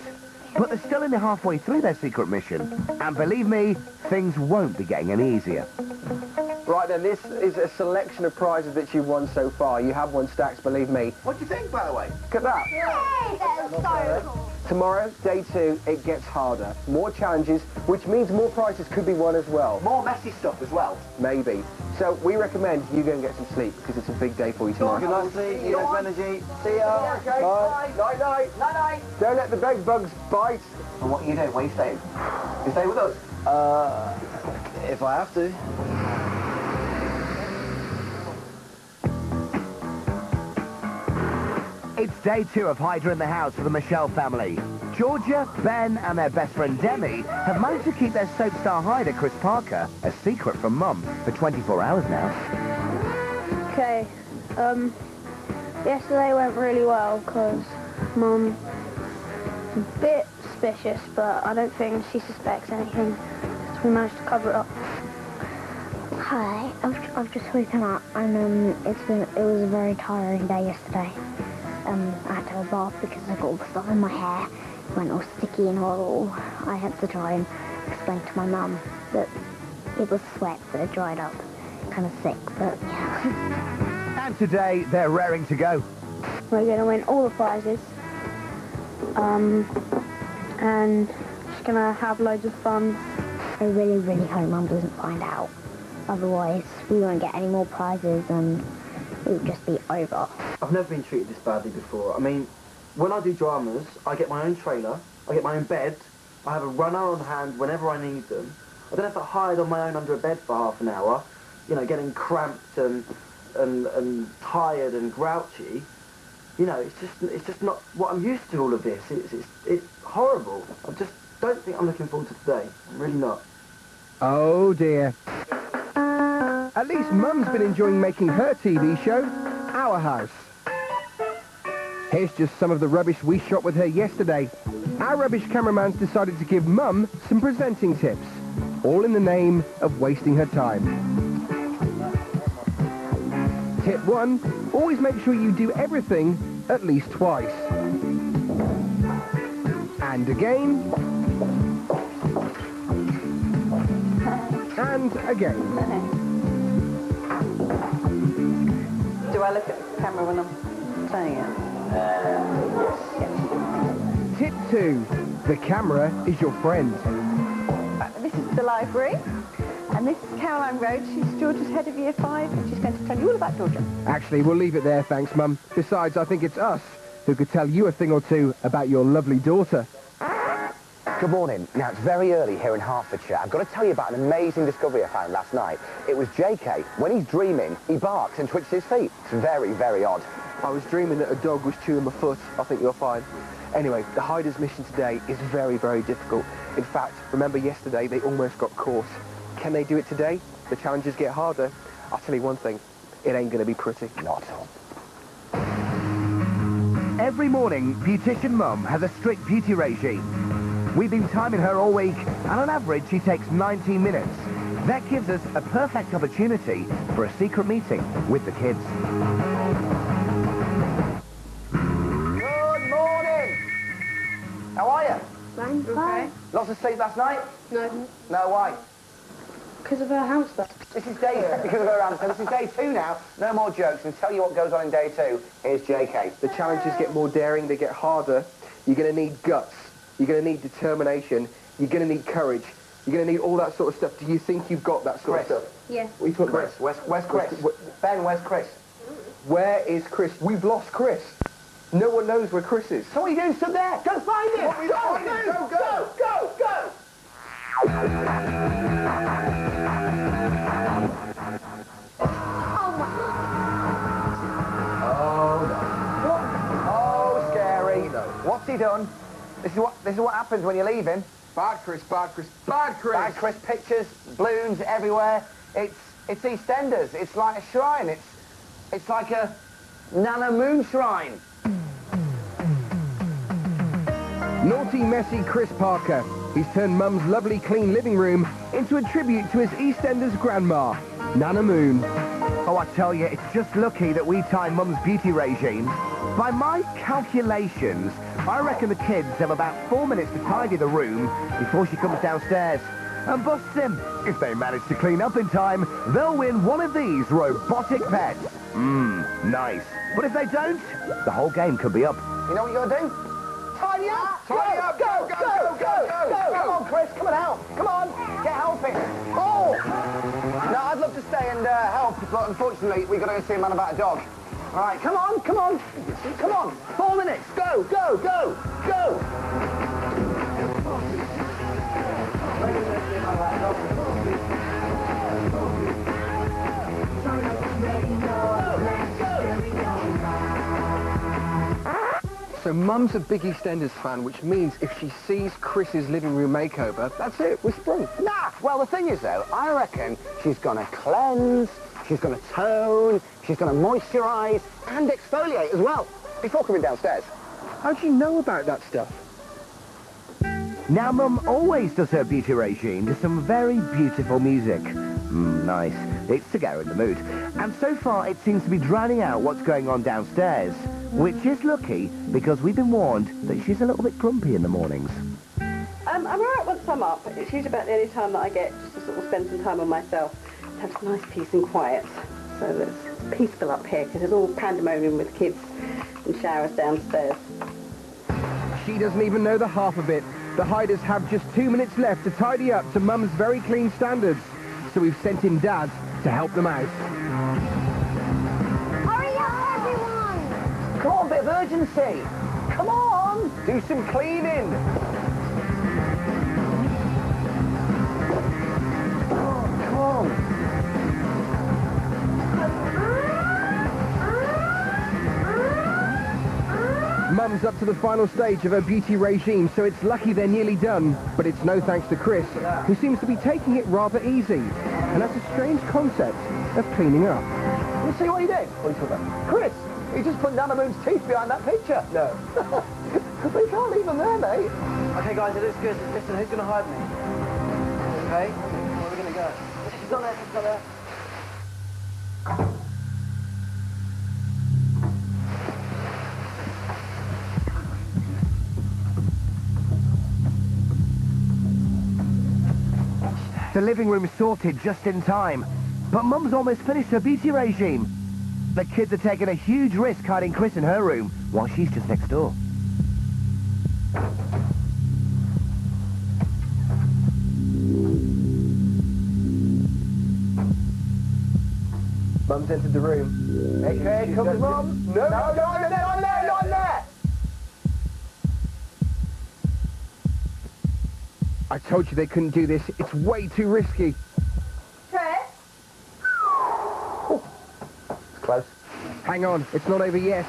[SPEAKER 1] But they're still only halfway through their secret mission. And believe me, things won't be getting any easier.
[SPEAKER 8] Right then, this is a selection of prizes that you've won so far. You have won stacks, believe me.
[SPEAKER 2] What do you think, by the way?
[SPEAKER 8] Look at that.
[SPEAKER 4] Yay, that was so cool.
[SPEAKER 8] Tomorrow, day 2, it gets harder. More challenges, which means more prizes could be won as well.
[SPEAKER 2] More messy stuff as well.
[SPEAKER 8] Maybe. So we recommend you go and get some sleep, because it's a big day for you tomorrow.
[SPEAKER 2] Good night, sleep. You guys energy. See ya. Okay.
[SPEAKER 8] Bye.
[SPEAKER 2] Night, night. Night, night.
[SPEAKER 8] Don't let the bed bugs bite.
[SPEAKER 2] And what are you doing? Where are you staying? You stay with us?
[SPEAKER 8] If I have to.
[SPEAKER 1] It's day 2 of Hyder in the house for the Michelle family. Georgia, Ben and their best friend Demi have managed to keep their soap star Hyder, Chris Parker, a secret from Mum for 24 hours now.
[SPEAKER 3] Okay, yesterday went really well because Mum is a bit suspicious, but I don't think she suspects anything because we managed to cover it up.
[SPEAKER 4] Hi, I've just woken up and it was a very tiring day yesterday. I had to have a bath because I got all the stuff in my hair. It went all sticky and horrible. I had to try and explain to my mum that it was sweat that had dried up. Kind of sick, but yeah.
[SPEAKER 1] And today they're raring to go.
[SPEAKER 3] We're going to win all the prizes. And just going to have loads of fun.
[SPEAKER 4] I really, really hope Mum doesn't find out. Otherwise, we won't get any more prizes and it would just be over.
[SPEAKER 10] I've never been treated this badly before. I mean, when I do dramas, I get my own trailer, I get my own bed, I have a runner on hand whenever I need them. I don't have to hide on my own under a bed for half an hour, you know, getting cramped and tired and grouchy. You know, it's just not what I'm used to, all of this. It's horrible. I just don't think I'm looking forward to today. I'm really not.
[SPEAKER 6] Oh dear. At least Mum's been enjoying making her TV show, Our House. Here's just some of the rubbish we shot with her yesterday. Our rubbish cameraman's decided to give Mum some presenting tips, all in the name of wasting her time. Tip 1, always make sure you do everything at least twice. And again. And again.
[SPEAKER 9] Do I look at the camera when I'm saying it?
[SPEAKER 6] Tip 2, the camera is your friend.
[SPEAKER 9] This is the library, and this is Caroline Rhodes. She's Georgia's head of Year 5, and she's going to tell you all about Georgia.
[SPEAKER 6] Actually, we'll leave it there, thanks, Mum. Besides, I think it's us who could tell you a thing or two about your lovely daughter.
[SPEAKER 1] Good morning. Now, it's very early here in Hertfordshire. I've got to tell you about an amazing discovery I found last night. It was JK. When he's dreaming, he barks and twitches his feet. It's very, very odd.
[SPEAKER 8] I was dreaming that a dog was chewing my foot. I think you're fine. Anyway, the Hiders mission today is very, very difficult. In fact, remember yesterday they almost got caught. Can they do it today? The challenges get harder. I'll tell you one thing, it ain't going to be pretty.
[SPEAKER 1] Not at all. Every morning, Beautician Mum has a strict beauty regime. We've been timing her all week, and on average, she takes 19 minutes. That gives us a perfect opportunity for a secret meeting with the kids. Good morning! How are you?
[SPEAKER 3] Fine. Okay.
[SPEAKER 1] Lots of sleep last night?
[SPEAKER 3] No.
[SPEAKER 1] No, why?
[SPEAKER 3] Because of her house stuff.
[SPEAKER 1] This is day, because of her answer, this is day 2 now. No more jokes, and tell you what goes on in day 2. Here's JK.
[SPEAKER 8] The challenges get more daring, they get harder. You're going to need guts. You're going to need determination. You're going to need courage. You're going to need all that sort of stuff. Do you think you've got that sort of stuff?
[SPEAKER 3] Yeah.
[SPEAKER 8] What are you talking
[SPEAKER 1] Chris,
[SPEAKER 8] about?
[SPEAKER 1] where's Chris? Ben, where's Chris?
[SPEAKER 8] Where is Chris? We've lost Chris. No one knows where Chris is.
[SPEAKER 1] So what are you doing? Stood there. Go find him. Go. Oh, scary.
[SPEAKER 8] No.
[SPEAKER 1] What's he done? This is what happens when you leave him.
[SPEAKER 8] Bad Chris, bad Chris, bad Chris.
[SPEAKER 1] Bad Chris, pictures, balloons everywhere. It's EastEnders. It's like a shrine. It's like a Nana Moon shrine.
[SPEAKER 6] Naughty, messy Chris Parker. He's turned Mum's lovely, clean living room into a tribute to his EastEnders grandma, Nana Moon. Oh, I tell you, it's just lucky that we time Mum's beauty regime. By my calculations, I reckon the kids have about 4 minutes to tidy the room before she comes downstairs and busts him. If they manage to clean up in time, they'll win one of these robotic pets. Nice. But if they don't, the whole game could be up. You know what you gotta do? Tidy up!
[SPEAKER 8] Tidy up! Go!
[SPEAKER 1] Come on, Chris, come on out. Come on, get helping. Oh! No, I'd love to stay and help, but unfortunately, we've got to go see a man about a dog. All right, come on. 4 minutes. Go.
[SPEAKER 6] So Mum's a big EastEnders fan, which means if she sees Chris's living room makeover, that's it, we're sprung.
[SPEAKER 1] Nah, well, the thing is, though, I reckon she's going to cleanse, she's going to tone, she's going to moisturise and exfoliate as well before coming downstairs.
[SPEAKER 6] How do you know about that stuff?
[SPEAKER 1] Now, Mum always does her beauty regime to some very beautiful music. Nice. It's to get her in the mood. And so far, it seems to be drowning out what's going on downstairs, which is lucky because we've been warned that she's a little bit grumpy in the mornings.
[SPEAKER 9] I'm all right once I'm up. It's usually about the only time that I get just to sort of spend some time on myself, to have some nice peace and quiet. So it's peaceful up here because it's all pandemonium with kids and showers downstairs.
[SPEAKER 6] She doesn't even know the half of it. The hiders have just 2 minutes left to tidy up to Mum's very clean standards. So we've sent in Dad to help them out.
[SPEAKER 4] Hurry up, everyone!
[SPEAKER 1] Come on, bit of urgency. Come on, do some cleaning. Oh, come on.
[SPEAKER 6] Mum's up to the final stage of her beauty regime, so it's lucky they're nearly done. But it's no thanks to Chris, who seems to be taking it rather easy, and has a strange concept of cleaning up.
[SPEAKER 2] You see what he did? What are you talking about? Chris, he just put Nana Moon's teeth behind that picture. No. We can't leave them there, mate.
[SPEAKER 10] Okay, guys, it looks good. Listen, who's going to hide me? Okay, where are we going to go? She's not there, she's not there.
[SPEAKER 1] The living room sorted just in time, but Mum's almost finished her beauty regime. The kids are taking a huge risk hiding Chris in her room while she's just next door.
[SPEAKER 2] Mum's entered the room. Hey, here comes Mum. No, not there, not there.
[SPEAKER 6] I told you they couldn't do this. It's way too risky.
[SPEAKER 9] Chris?
[SPEAKER 2] Oh, it's close.
[SPEAKER 6] Hang on, it's not over yet.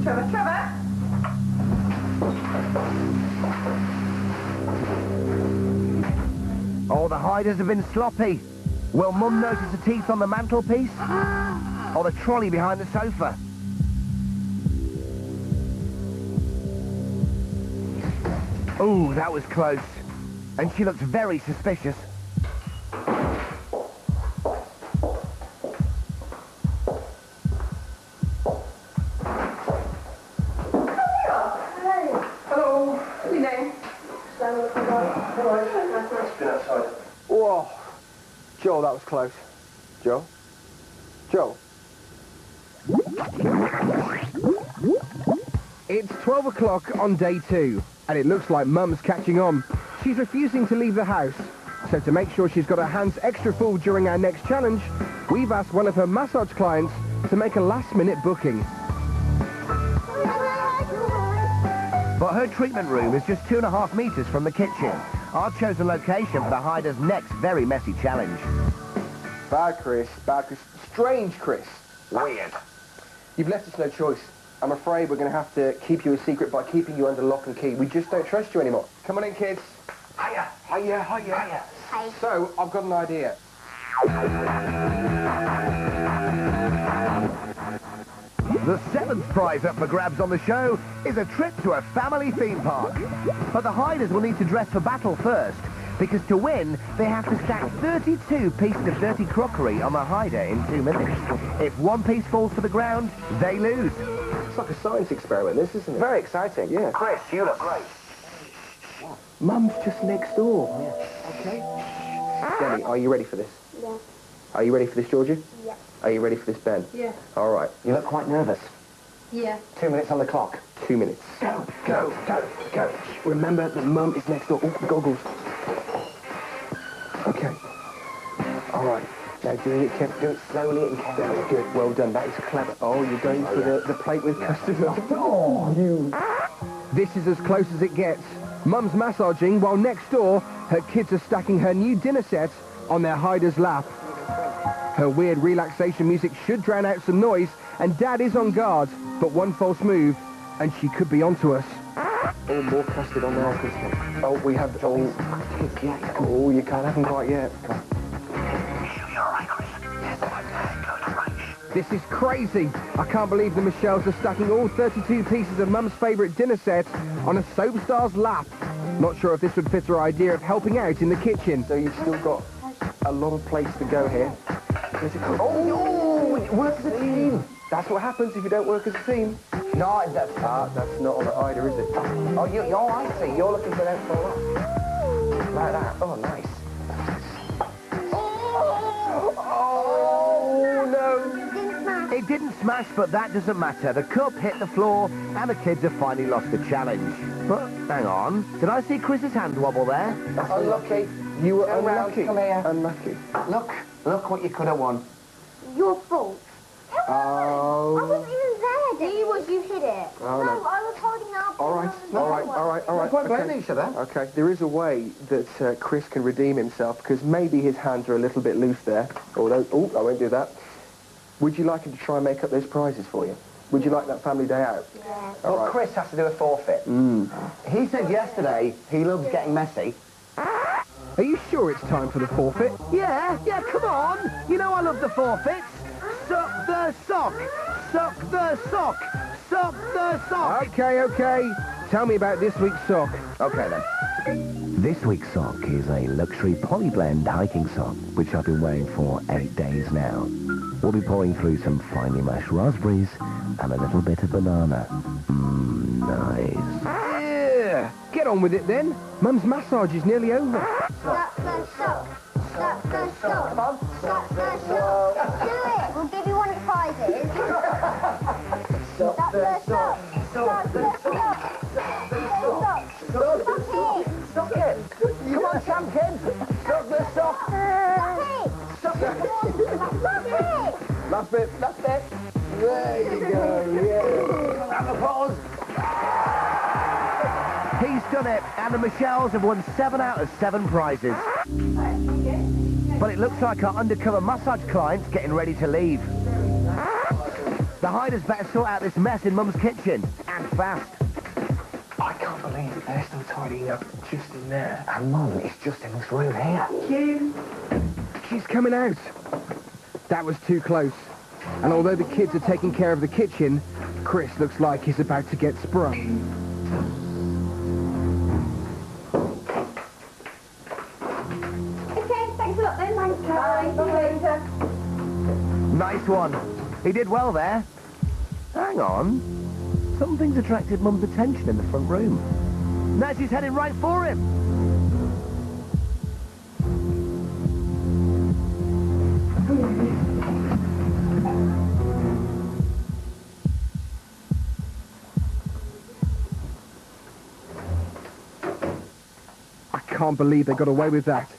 [SPEAKER 9] Trevor?
[SPEAKER 1] Oh, the hiders have been sloppy. Will Mum notice the teeth on the mantelpiece? Or the trolley behind the sofa? Ooh, that was close. And she looks very suspicious.
[SPEAKER 2] Hello. What's your name? Been outside. Whoa. Joel, that was close. Joel? Joel?
[SPEAKER 6] It's 12 o'clock on day 2, and it looks like Mum's catching on. She's refusing to leave the house, so to make sure she's got her hands extra full during our next challenge, we've asked one of her massage clients to make a last-minute booking.
[SPEAKER 1] But her treatment room is just 2.5 metres from the kitchen. Our chosen location for the hiders' next very messy challenge.
[SPEAKER 2] Bad Chris, bad Chris. Strange Chris.
[SPEAKER 1] Weird.
[SPEAKER 2] You've left us no choice. I'm afraid we're going to have to keep you a secret by keeping you under lock and key. We just don't trust you anymore. Come on in, kids.
[SPEAKER 1] Hiya.
[SPEAKER 2] Hiya.
[SPEAKER 4] Hi.
[SPEAKER 2] So, I've got an idea.
[SPEAKER 1] The 7th prize up for grabs on the show is a trip to a family theme park. But the hiders will need to dress for battle first, because to win, they have to stack 32 pieces of dirty crockery on the hider in 2 minutes. If one piece falls to the ground, they lose.
[SPEAKER 2] It's like a science experiment, this, isn't it?
[SPEAKER 1] Very exciting.
[SPEAKER 2] Yeah.
[SPEAKER 1] Chris, you look great.
[SPEAKER 2] Mum's just next door.
[SPEAKER 1] Yeah.
[SPEAKER 2] Okay. Jenny, are you ready for this?
[SPEAKER 4] Yeah.
[SPEAKER 2] Are you ready for this, Georgie?
[SPEAKER 4] Yeah.
[SPEAKER 2] Are you ready for this, Ben?
[SPEAKER 9] Yeah.
[SPEAKER 2] All right.
[SPEAKER 1] You look quite nervous.
[SPEAKER 9] Yeah.
[SPEAKER 1] 2 minutes on the clock.
[SPEAKER 2] 2 minutes.
[SPEAKER 1] Go.
[SPEAKER 2] Remember that Mum is next door. Oh, goggles. Okay. All right. Now, do it slowly and carefully. That's good. Well done. That is clever. Oh, you're going for the plate with custard milk. Oh, you...
[SPEAKER 6] This is as close as it gets. Mum's massaging, while next door, her kids are stacking her new dinner set on their hider's lap. Her weird relaxation music should drown out some noise, and Dad is on guard, but one false move, and she could be onto us.
[SPEAKER 8] Oh, more custard on there, Christmas. Oh, we have... Oh, you can't have them quite yet.
[SPEAKER 7] You're all right, Chris. Yes, okay, good, right.
[SPEAKER 6] This is crazy. I can't believe the Michelles are stacking all 32 pieces of Mum's favourite dinner set on a soap star's lap. Not sure if this would fit her idea of helping out in the kitchen.
[SPEAKER 8] So you've still got a lot of plates to go here. Oh, work as a team. That's what happens if you don't work as a team.
[SPEAKER 2] No, that's
[SPEAKER 8] not on it either, is it?
[SPEAKER 2] Oh, I see. You're looking for them for what? Like that. Oh, nice.
[SPEAKER 8] Oh, no.
[SPEAKER 1] It didn't smash, but that doesn't matter. The cup hit the floor, and the kids have finally lost the challenge. But, hang on, did I see Chris's hand wobble there?
[SPEAKER 2] That's unlucky.
[SPEAKER 8] You were
[SPEAKER 2] Turn round,
[SPEAKER 8] unlucky.
[SPEAKER 2] come here.
[SPEAKER 8] Unlucky.
[SPEAKER 2] Look what you could have won.
[SPEAKER 4] Your fault.
[SPEAKER 8] Oh.
[SPEAKER 4] I wasn't even there, Dave. You hit it.
[SPEAKER 8] Oh,
[SPEAKER 4] no,
[SPEAKER 8] no.
[SPEAKER 4] I was holding up.
[SPEAKER 8] All right.
[SPEAKER 2] Quite blaming each other.
[SPEAKER 8] Okay, there is a way that Chris can redeem himself, because maybe his hands are a little bit loose there. Although, I won't do that. Would you like him to try and make up those prizes for you? Would you like that family day out?
[SPEAKER 4] Yeah.
[SPEAKER 2] Well, Chris has to do a forfeit. He said yesterday he loves getting messy.
[SPEAKER 6] Are you sure it's time for the forfeit?
[SPEAKER 1] Yeah, come on. You know I love the forfeits. Suck the sock. Suck the sock. Suck the sock.
[SPEAKER 6] Okay. Tell me about this week's sock.
[SPEAKER 1] Okay, then. This week's sock is a luxury polyblend hiking sock, which I've been wearing for 8 days now. We'll be pouring through some finely mashed raspberries and a little bit of banana. Nice.
[SPEAKER 6] Yeah. Get on with it, then. Mum's massage is nearly over.
[SPEAKER 4] Suck the sock. Suck the sock. Come on. Suck the sock. Do it. We'll give you one of the prizes. Suck the sock. Suck the sock. Suck the sock.
[SPEAKER 2] Suck it. Come on, champion. Suck the sock.
[SPEAKER 4] Suck it. Suck it.
[SPEAKER 2] Last bit. There you go, yeah. Round of applause.
[SPEAKER 1] He's done it, and the Michelles have won 7 out of 7 prizes. But it looks like our undercover massage client's getting ready to leave. The hiders better sort out this mess in Mum's kitchen, and fast.
[SPEAKER 8] I can't believe they're still tidying up just in there.
[SPEAKER 2] And Mum is just in this room here.
[SPEAKER 6] She's coming out. That was too close. And although the kids are taking care of the kitchen, Chris looks like he's about to get sprung.
[SPEAKER 4] Okay, thanks a lot then. Thanks, Bye.
[SPEAKER 1] Nice one. He did well there. Hang on. Something's attracted Mum's attention in the front room. Now she's heading right for him.
[SPEAKER 6] I can't believe they got away with that.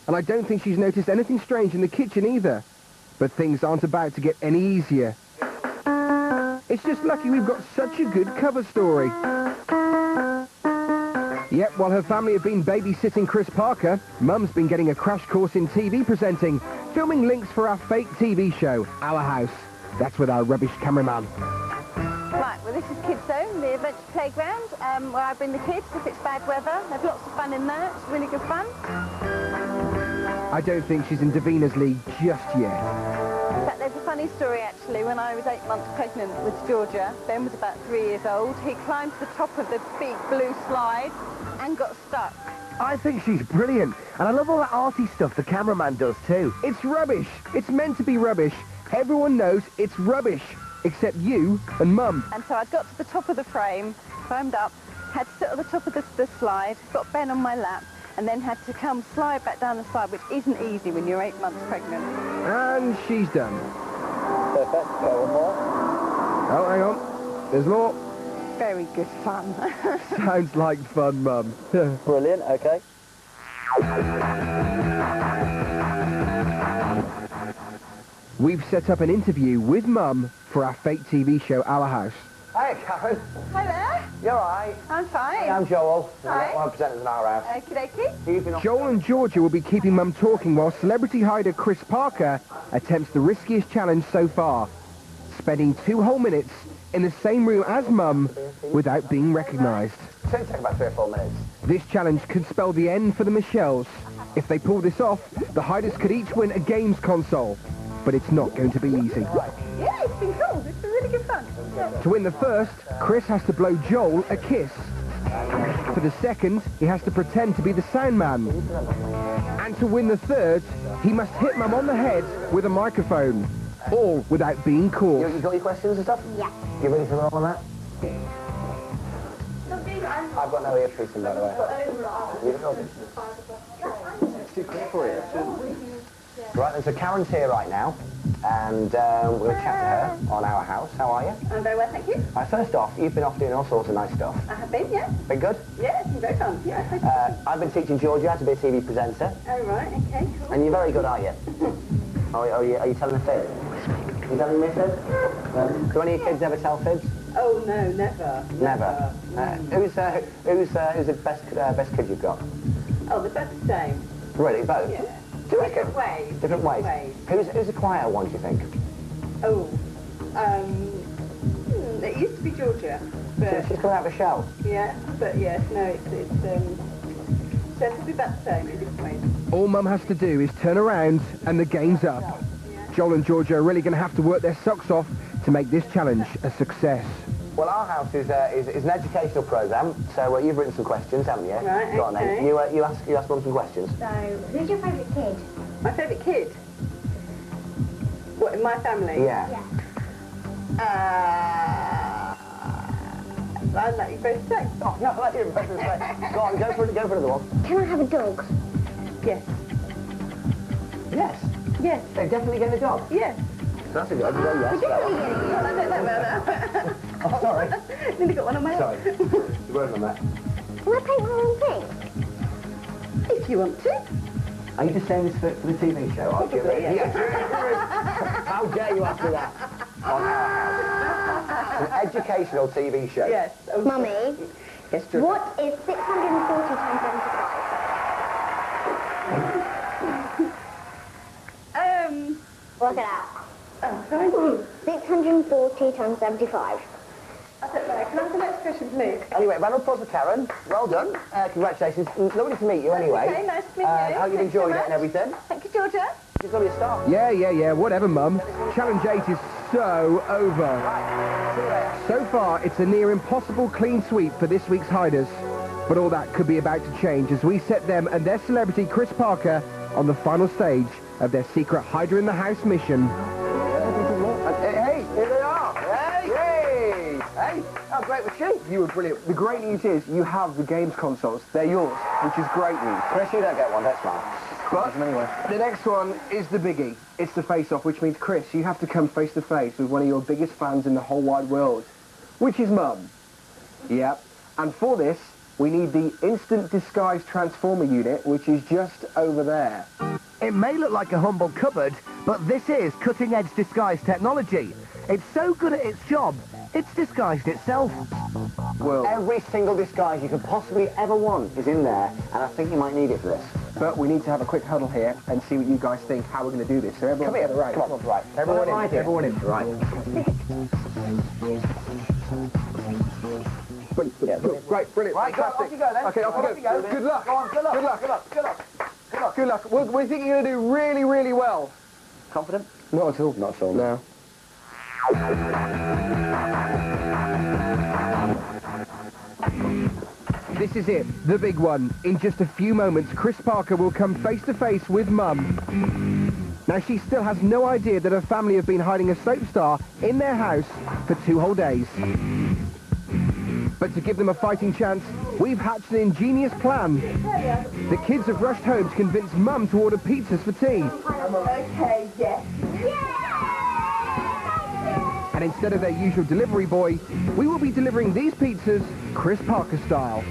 [SPEAKER 6] And I don't think she's noticed anything strange in the kitchen either. But things aren't about to get any easier. It's just lucky we've got such a good cover story. Yep, while her family have been babysitting Chris Parker, Mum's been getting a crash course in TV presenting, filming links for our fake TV show, Our House. That's with our rubbish cameraman.
[SPEAKER 5] Right, well this is Kids Zone, the adventure playground, where I bring the kids if it's bad weather. There's lots of fun in there, it's really good fun.
[SPEAKER 6] I don't think she's in Davina's league just yet.
[SPEAKER 5] In fact, there's a funny story actually. When I was 8 months pregnant with Georgia, Ben was about 3 years old, he climbed to the top of the big blue slide and got stuck.
[SPEAKER 1] I think she's brilliant, and I love all that arty stuff the cameraman does too.
[SPEAKER 6] It's rubbish. It's meant to be rubbish. Everyone knows it's rubbish, except you and Mum.
[SPEAKER 5] And so I got to the top of the frame, climbed up, had to sit at the top of the slide, got Ben on my lap, and then had to come slide back down the slide, which isn't easy when you're 8 months pregnant.
[SPEAKER 6] And she's done.
[SPEAKER 2] Perfect. Go one more.
[SPEAKER 6] Oh, hang on. There's more.
[SPEAKER 5] Very good fun.
[SPEAKER 6] Sounds like fun, Mum.
[SPEAKER 10] Brilliant, okay.
[SPEAKER 6] We've set up an interview with Mum for our fake TV show, Our House.
[SPEAKER 2] Hi, Karen.
[SPEAKER 5] Hi there.
[SPEAKER 2] You all right?
[SPEAKER 5] I'm fine.
[SPEAKER 2] Hey, I'm Joel.
[SPEAKER 5] Hi.
[SPEAKER 2] One of the presenters in our house.
[SPEAKER 5] Okie dokie.
[SPEAKER 6] Joel and Georgia will be keeping Mum talking while celebrity hider Chris Parker attempts the riskiest challenge so far, spending 2 whole minutes in the same room as Mum without being recognised.
[SPEAKER 2] It's going to take about 3 or 4 minutes.
[SPEAKER 6] This challenge could spell the end for the Michelles. If they pull this off, the hiders could each win a games console, but it's not going to be easy.
[SPEAKER 5] Yeah, it's been cool. It's been really good fun.
[SPEAKER 6] To win the first, Chris has to blow Joel a kiss. For the second, he has to pretend to be the sound man. And to win the third, he must hit Mum on the head with a microphone, all without being caught.
[SPEAKER 2] You got your questions and stuff?
[SPEAKER 4] Yeah.
[SPEAKER 2] You ready for all of that? I've got no earpiece in, by the way. You don't know. It's too quick for you. Right, so Karen's here right now, and we're going to chat to her on our house. How are you?
[SPEAKER 5] I'm very well, thank you.
[SPEAKER 2] First off, you've been off doing all sorts of nice stuff.
[SPEAKER 5] I have been, yeah.
[SPEAKER 2] Been good?
[SPEAKER 5] Yeah, it's been very fun. Yeah.
[SPEAKER 2] I've been teaching Georgia how to be a TV presenter.
[SPEAKER 5] Oh, right, okay, cool.
[SPEAKER 2] And you're very good, aren't you? Are you telling a fib? You telling me a fib? Do any of your kids ever tell fibs?
[SPEAKER 5] Oh, no, never.
[SPEAKER 2] Never. Who's the best kid you've got?
[SPEAKER 5] Oh, the best same.
[SPEAKER 2] Really, both?
[SPEAKER 5] Yeah.
[SPEAKER 2] Do you reckon?
[SPEAKER 5] Different ways.
[SPEAKER 2] Different ways. Who's the quieter one, do you think?
[SPEAKER 5] Oh, it used to be Georgia, but
[SPEAKER 2] She's coming out of a shell.
[SPEAKER 5] yeah, but yes, no, it's so it'll be about the same in different ways.
[SPEAKER 6] All Mum has to do is turn around and the game's up. Joel and Georgia are really going to have to work their socks off to make this challenge a success.
[SPEAKER 2] Well, our house is an educational programme, so you've written some questions, haven't you?
[SPEAKER 5] Right,
[SPEAKER 2] Go on then.
[SPEAKER 5] okay.
[SPEAKER 2] You ask Mum some questions.
[SPEAKER 4] So, who's your favourite kid?
[SPEAKER 5] My favourite kid? What, in my family?
[SPEAKER 2] Yeah.
[SPEAKER 5] I'd let you both say.
[SPEAKER 2] Oh, no, let you both say. Go on, go for another one.
[SPEAKER 4] Can I have a dog?
[SPEAKER 5] Yes.
[SPEAKER 2] Yes.
[SPEAKER 5] Yes.
[SPEAKER 2] They're definitely getting a dog.
[SPEAKER 5] Yes.
[SPEAKER 2] That's a good yes. Oh, sorry.
[SPEAKER 5] Nearly got one on my head.
[SPEAKER 2] Sorry. The word on that.
[SPEAKER 4] Can I paint my own thing?
[SPEAKER 5] If you want to.
[SPEAKER 2] Are you just saying this for the TV show?
[SPEAKER 5] Probably, yeah.
[SPEAKER 2] How dare you ask me that on our house? It's an educational TV show.
[SPEAKER 5] Yes. Okay.
[SPEAKER 4] Mummy,
[SPEAKER 5] Yes, Georgia.
[SPEAKER 4] what is 640 times 75? Work it out.
[SPEAKER 5] Oh, sorry.
[SPEAKER 4] 640 times 75.
[SPEAKER 5] I don't know. Can I have the next question, please?
[SPEAKER 2] Anyway, round of applause for Karen. Well done. Congratulations. Lovely to meet you anyway.
[SPEAKER 5] Okay, nice to meet you.
[SPEAKER 2] How you
[SPEAKER 5] Thanks so
[SPEAKER 2] enjoyed it
[SPEAKER 5] much.
[SPEAKER 2] and everything?
[SPEAKER 5] Thank you, Georgia.
[SPEAKER 2] She's going to be a star.
[SPEAKER 6] Yeah, whatever, Mum. Challenge 8 is so over.
[SPEAKER 2] Right. See you later.
[SPEAKER 6] So far, it's a near impossible clean sweep for this week's hiders. But all that could be about to change as we set them and their celebrity Chris Parker on the final stage of their secret Hider in the House mission.
[SPEAKER 2] Hey, here they are. Hey. Hey, how great was she?
[SPEAKER 8] You were brilliant. The great news is you have the games consoles. They're yours, which is great news.
[SPEAKER 2] Chris, you don't get one, that's smart.
[SPEAKER 8] But the next one is the biggie. It's the face-off, which means, Chris, you have to come face-to-face with one of your biggest fans in the whole wide world, which is Mum. Yep. And for this, we need the instant disguise transformer unit, which is just over there.
[SPEAKER 1] It may look like a humble cupboard, but this is cutting-edge disguise technology. It's so good at its job, it's disguised itself.
[SPEAKER 8] Well,
[SPEAKER 2] Every single disguise you could possibly ever want is in there, and I think you might need it for this.
[SPEAKER 8] but we need to have a quick huddle here and see what you guys think, how we're going to do this. So everyone,
[SPEAKER 2] Come here,
[SPEAKER 8] right.
[SPEAKER 2] Come on, right.
[SPEAKER 8] Everyone in,
[SPEAKER 2] idea.
[SPEAKER 8] everyone in.
[SPEAKER 2] Right.
[SPEAKER 8] Great, brilliant.
[SPEAKER 2] Right, go on,
[SPEAKER 8] fantastic.
[SPEAKER 2] off you go then.
[SPEAKER 8] Okay, off you go. Good luck.
[SPEAKER 2] Go on, good luck.
[SPEAKER 8] Good luck.
[SPEAKER 2] Good luck. Good luck. Good luck.
[SPEAKER 8] Good luck. We think you're going to do really, really well.
[SPEAKER 2] Confident?
[SPEAKER 8] Not at all.
[SPEAKER 2] Not at all.
[SPEAKER 8] No.
[SPEAKER 6] This is it, the big one. In just a few moments, Chris Parker will come face-to-face with Mum. Now, she still has no idea that her family have been hiding a soap star in their house for 2 whole days. But to give them a fighting chance, we've hatched an ingenious plan. The kids have rushed home to convince Mum to order pizzas for tea.
[SPEAKER 5] Okay, yes.
[SPEAKER 6] And instead of their usual delivery boy, we will be delivering these pizzas Chris Parker style.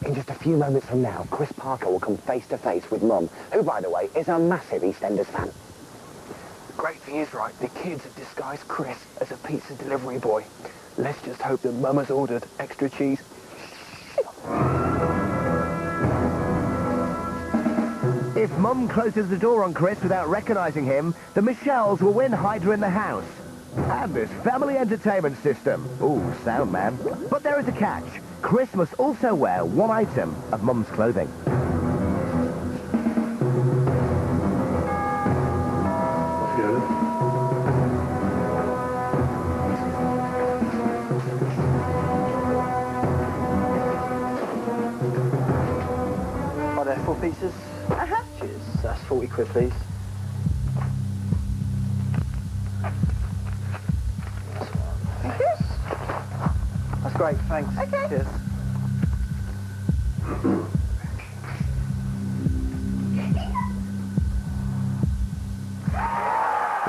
[SPEAKER 2] In just a few moments from now, Chris Parker will come face to face with Mum, who, by the way, is a massive EastEnders fan.
[SPEAKER 8] Great thing is, right, the kids have disguised Chris as a pizza delivery boy. Let's just hope that Mum has ordered extra cheese.
[SPEAKER 1] If Mum closes the door on Chris without recognising him, the Michelles will win Hider in the House. And this family entertainment system. Ooh, sound, man. But there is a catch. Chris must also wear one item of Mum's clothing.
[SPEAKER 10] Are there 4 pieces?
[SPEAKER 9] Uh-huh.
[SPEAKER 10] Cheers. That's 40 quid, please.
[SPEAKER 9] Thank you.
[SPEAKER 10] That's great, thanks.
[SPEAKER 9] Okay.
[SPEAKER 10] Cheers.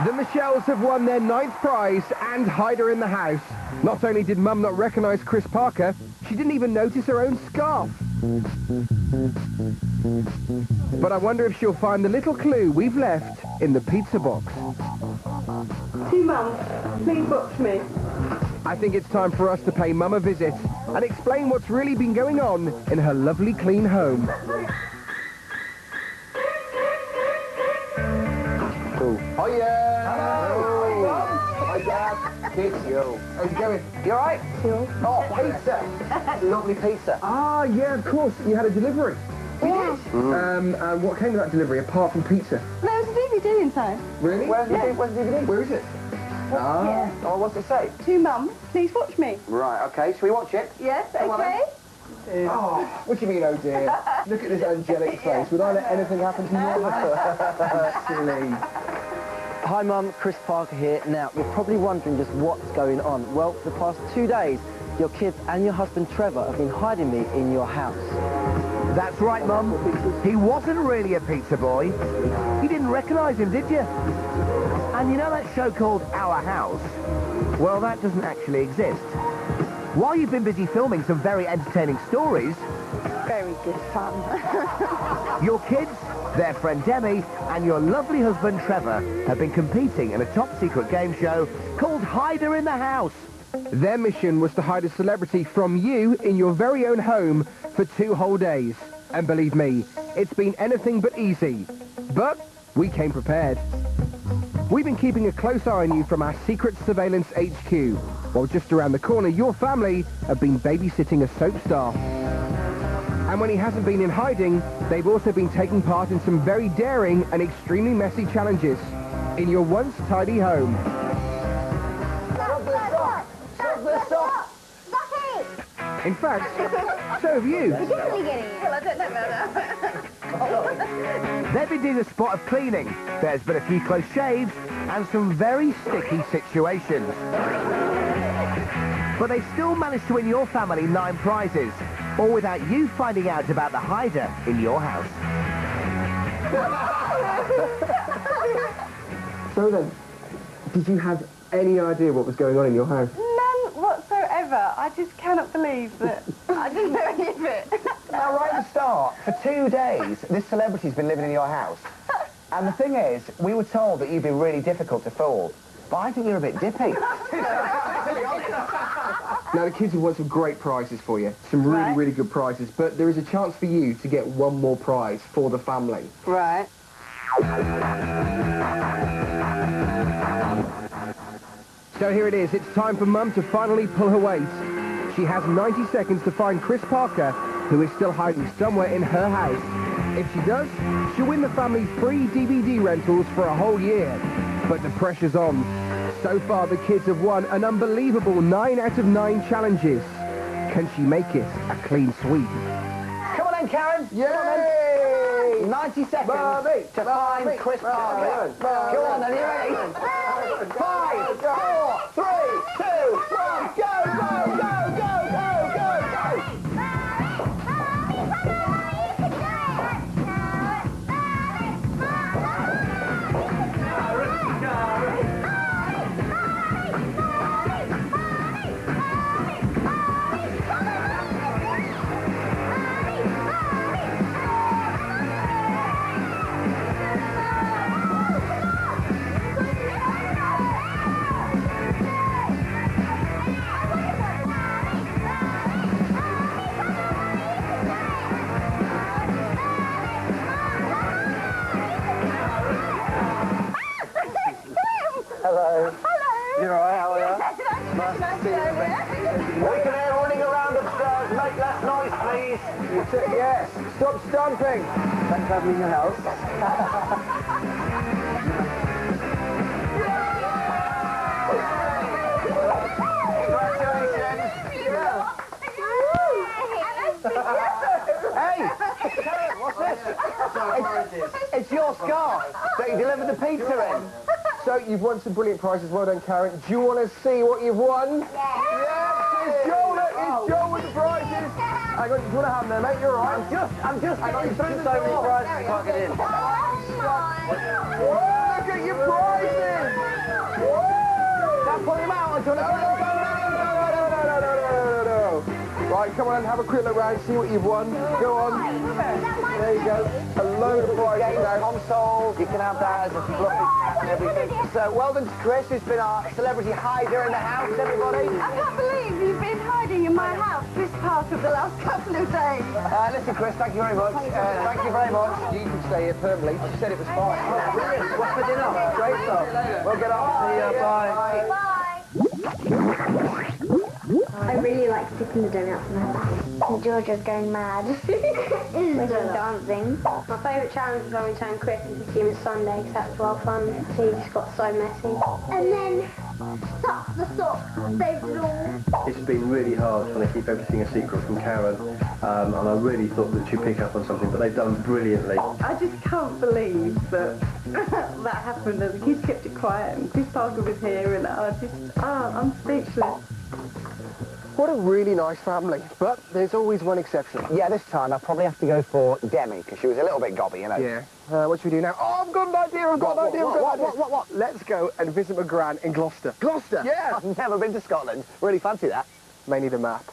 [SPEAKER 6] The Michelles have won their 9th prize and Hider in the House. Not only did Mum not recognise Chris Parker, she didn't even notice her own scarf. But I wonder if she'll find the little clue we've left in the pizza box.
[SPEAKER 9] To Mum, please watch me.
[SPEAKER 6] I think it's time for us to pay Mum a visit and explain what's really been going on in her lovely clean home.
[SPEAKER 2] Hiya! Hello! Hi, Dad. Kids, yo. How's it going? You alright? Oh, pizza!
[SPEAKER 10] Lovely pizza.
[SPEAKER 6] Ah, yeah, of course. You had a delivery.
[SPEAKER 4] Yeah.
[SPEAKER 6] And what came with that delivery apart from pizza?
[SPEAKER 9] There's a DVD inside.
[SPEAKER 6] Really?
[SPEAKER 2] Where's the DVD?
[SPEAKER 6] Where is it? Ah.
[SPEAKER 2] Oh, what's it say?
[SPEAKER 9] To Mum, please watch me.
[SPEAKER 2] Right, okay. Shall we watch it?
[SPEAKER 9] Yes,
[SPEAKER 2] Come on,
[SPEAKER 9] okay.
[SPEAKER 6] Oh, what do you mean, oh dear? Look at this angelic face. Would I let anything happen to you? Silly.
[SPEAKER 10] Hi Mum, Chris Parker here. Now, you're probably wondering just what's going on. Well, for the past 2 days, your kids and your husband Trevor have been hiding me in your house.
[SPEAKER 1] That's right, Mum. He wasn't really a pizza boy. You didn't recognise him, did you? And you know that show called Our House? Well, that doesn't actually exist. While you've been busy filming some very entertaining stories,
[SPEAKER 9] Very good fun.
[SPEAKER 1] your kids, their friend Demi, and your lovely husband Trevor have been competing in a top-secret game show called Hider in the House.
[SPEAKER 6] Their mission was to hide a celebrity from you in your very own home for 2 whole days. And believe me, it's been anything but easy. But we came prepared. We've been keeping a close eye on you from our secret surveillance HQ, while just around the corner your family have been babysitting a soap star. And when he hasn't been in hiding, they've also been taking part in some very daring and extremely messy challenges in your once tidy home. In fact, so have you.
[SPEAKER 3] Well,
[SPEAKER 9] I don't know about that.
[SPEAKER 1] They've been doing a spot of cleaning. There's been a few close shaves and some very sticky situations. But they still managed to win your family 9 prizes, all without you finding out about the hider in your house.
[SPEAKER 6] So then, did you have any idea what was going on in your house?
[SPEAKER 9] None whatsoever. I just cannot believe that I didn't know any of it.
[SPEAKER 2] Now, right at the start, for 2 days, this celebrity's been living in your house. And the thing is, we were told that you'd be really difficult to fool. But I think you're a bit dippy.
[SPEAKER 6] Now, the kids have won some great prizes for you. Some really, really good prizes. But there is a chance for you to get one more prize for the family.
[SPEAKER 9] Right.
[SPEAKER 6] So here it is. It's time for Mum to finally pull her weight. She has 90 seconds to find Chris Parker, who is still hiding somewhere in her house. If she does, she'll win the family free DVD rentals for a whole year. But the pressure's on. So far, the kids have won an unbelievable 9 out of 9 challenges. Can she make it a clean sweep?
[SPEAKER 2] Come on then, Karen. Yay! 90 seconds to find Chris Parker. Go on then, you ready? 5, 4, 3, 2, 1, go, go, go, go, go, go, go! Chris.
[SPEAKER 8] Yes. Stop stomping.
[SPEAKER 2] Thanks for having me in your house. Hey! What's this? It's your scarf that you delivered the pizza in.
[SPEAKER 8] So you've won some brilliant prizes. Well done, Karen. Do you want to see what you've won? Yes! It's Joel! It's Joel with the prizes! Hang on, do you want to have them there, mate? You're all right.
[SPEAKER 2] I'm just
[SPEAKER 8] getting
[SPEAKER 2] through so many prizes I can't get in.
[SPEAKER 8] Whoa, look at your prizes! Whoa!
[SPEAKER 2] Now put them out. Do you want to
[SPEAKER 8] No. Right, come on, have a quick look round, see what you've won. Go on. There you go. A load of prizes now.
[SPEAKER 2] Console, you can have that as a fluffy and everything. So, well done to Chris, who's been our celebrity hider in the house, everybody.
[SPEAKER 5] I can't believe you've been hiding in my house this part of the last couple of days.
[SPEAKER 2] Listen, Chris, thank you very much. Thank you very much.
[SPEAKER 8] You can stay here permanently. She said it was fine.
[SPEAKER 2] Brilliant. What's for dinner? Great stuff. We'll get on. See you. Bye.
[SPEAKER 3] I really like sticking the donuts in my mouth.
[SPEAKER 4] Georgia's going mad.
[SPEAKER 3] We're just dancing. My favourite challenge is when we turn Chris into human Sunday, because that's well fun. He just got so messy.
[SPEAKER 4] And then stop the sock, saved it all.
[SPEAKER 11] It's been really hard trying to keep everything a secret from Karen, and I really thought that she'd pick up on something, but they've done brilliantly.
[SPEAKER 5] I just can't believe that that happened and the kids kept it quiet and Chris Parker was here and I'm speechless.
[SPEAKER 8] What a really nice family, but there's always one exception.
[SPEAKER 2] Yeah, this time I'll probably have to go for Demi, because she was a little bit gobby, you know.
[SPEAKER 8] Yeah. What should we do now? Oh, I've got an idea, What? Let's go and visit my gran in Gloucester.
[SPEAKER 2] Gloucester?
[SPEAKER 8] Yeah.
[SPEAKER 2] I've never been to Scotland. Really fancy that.
[SPEAKER 8] May need a map.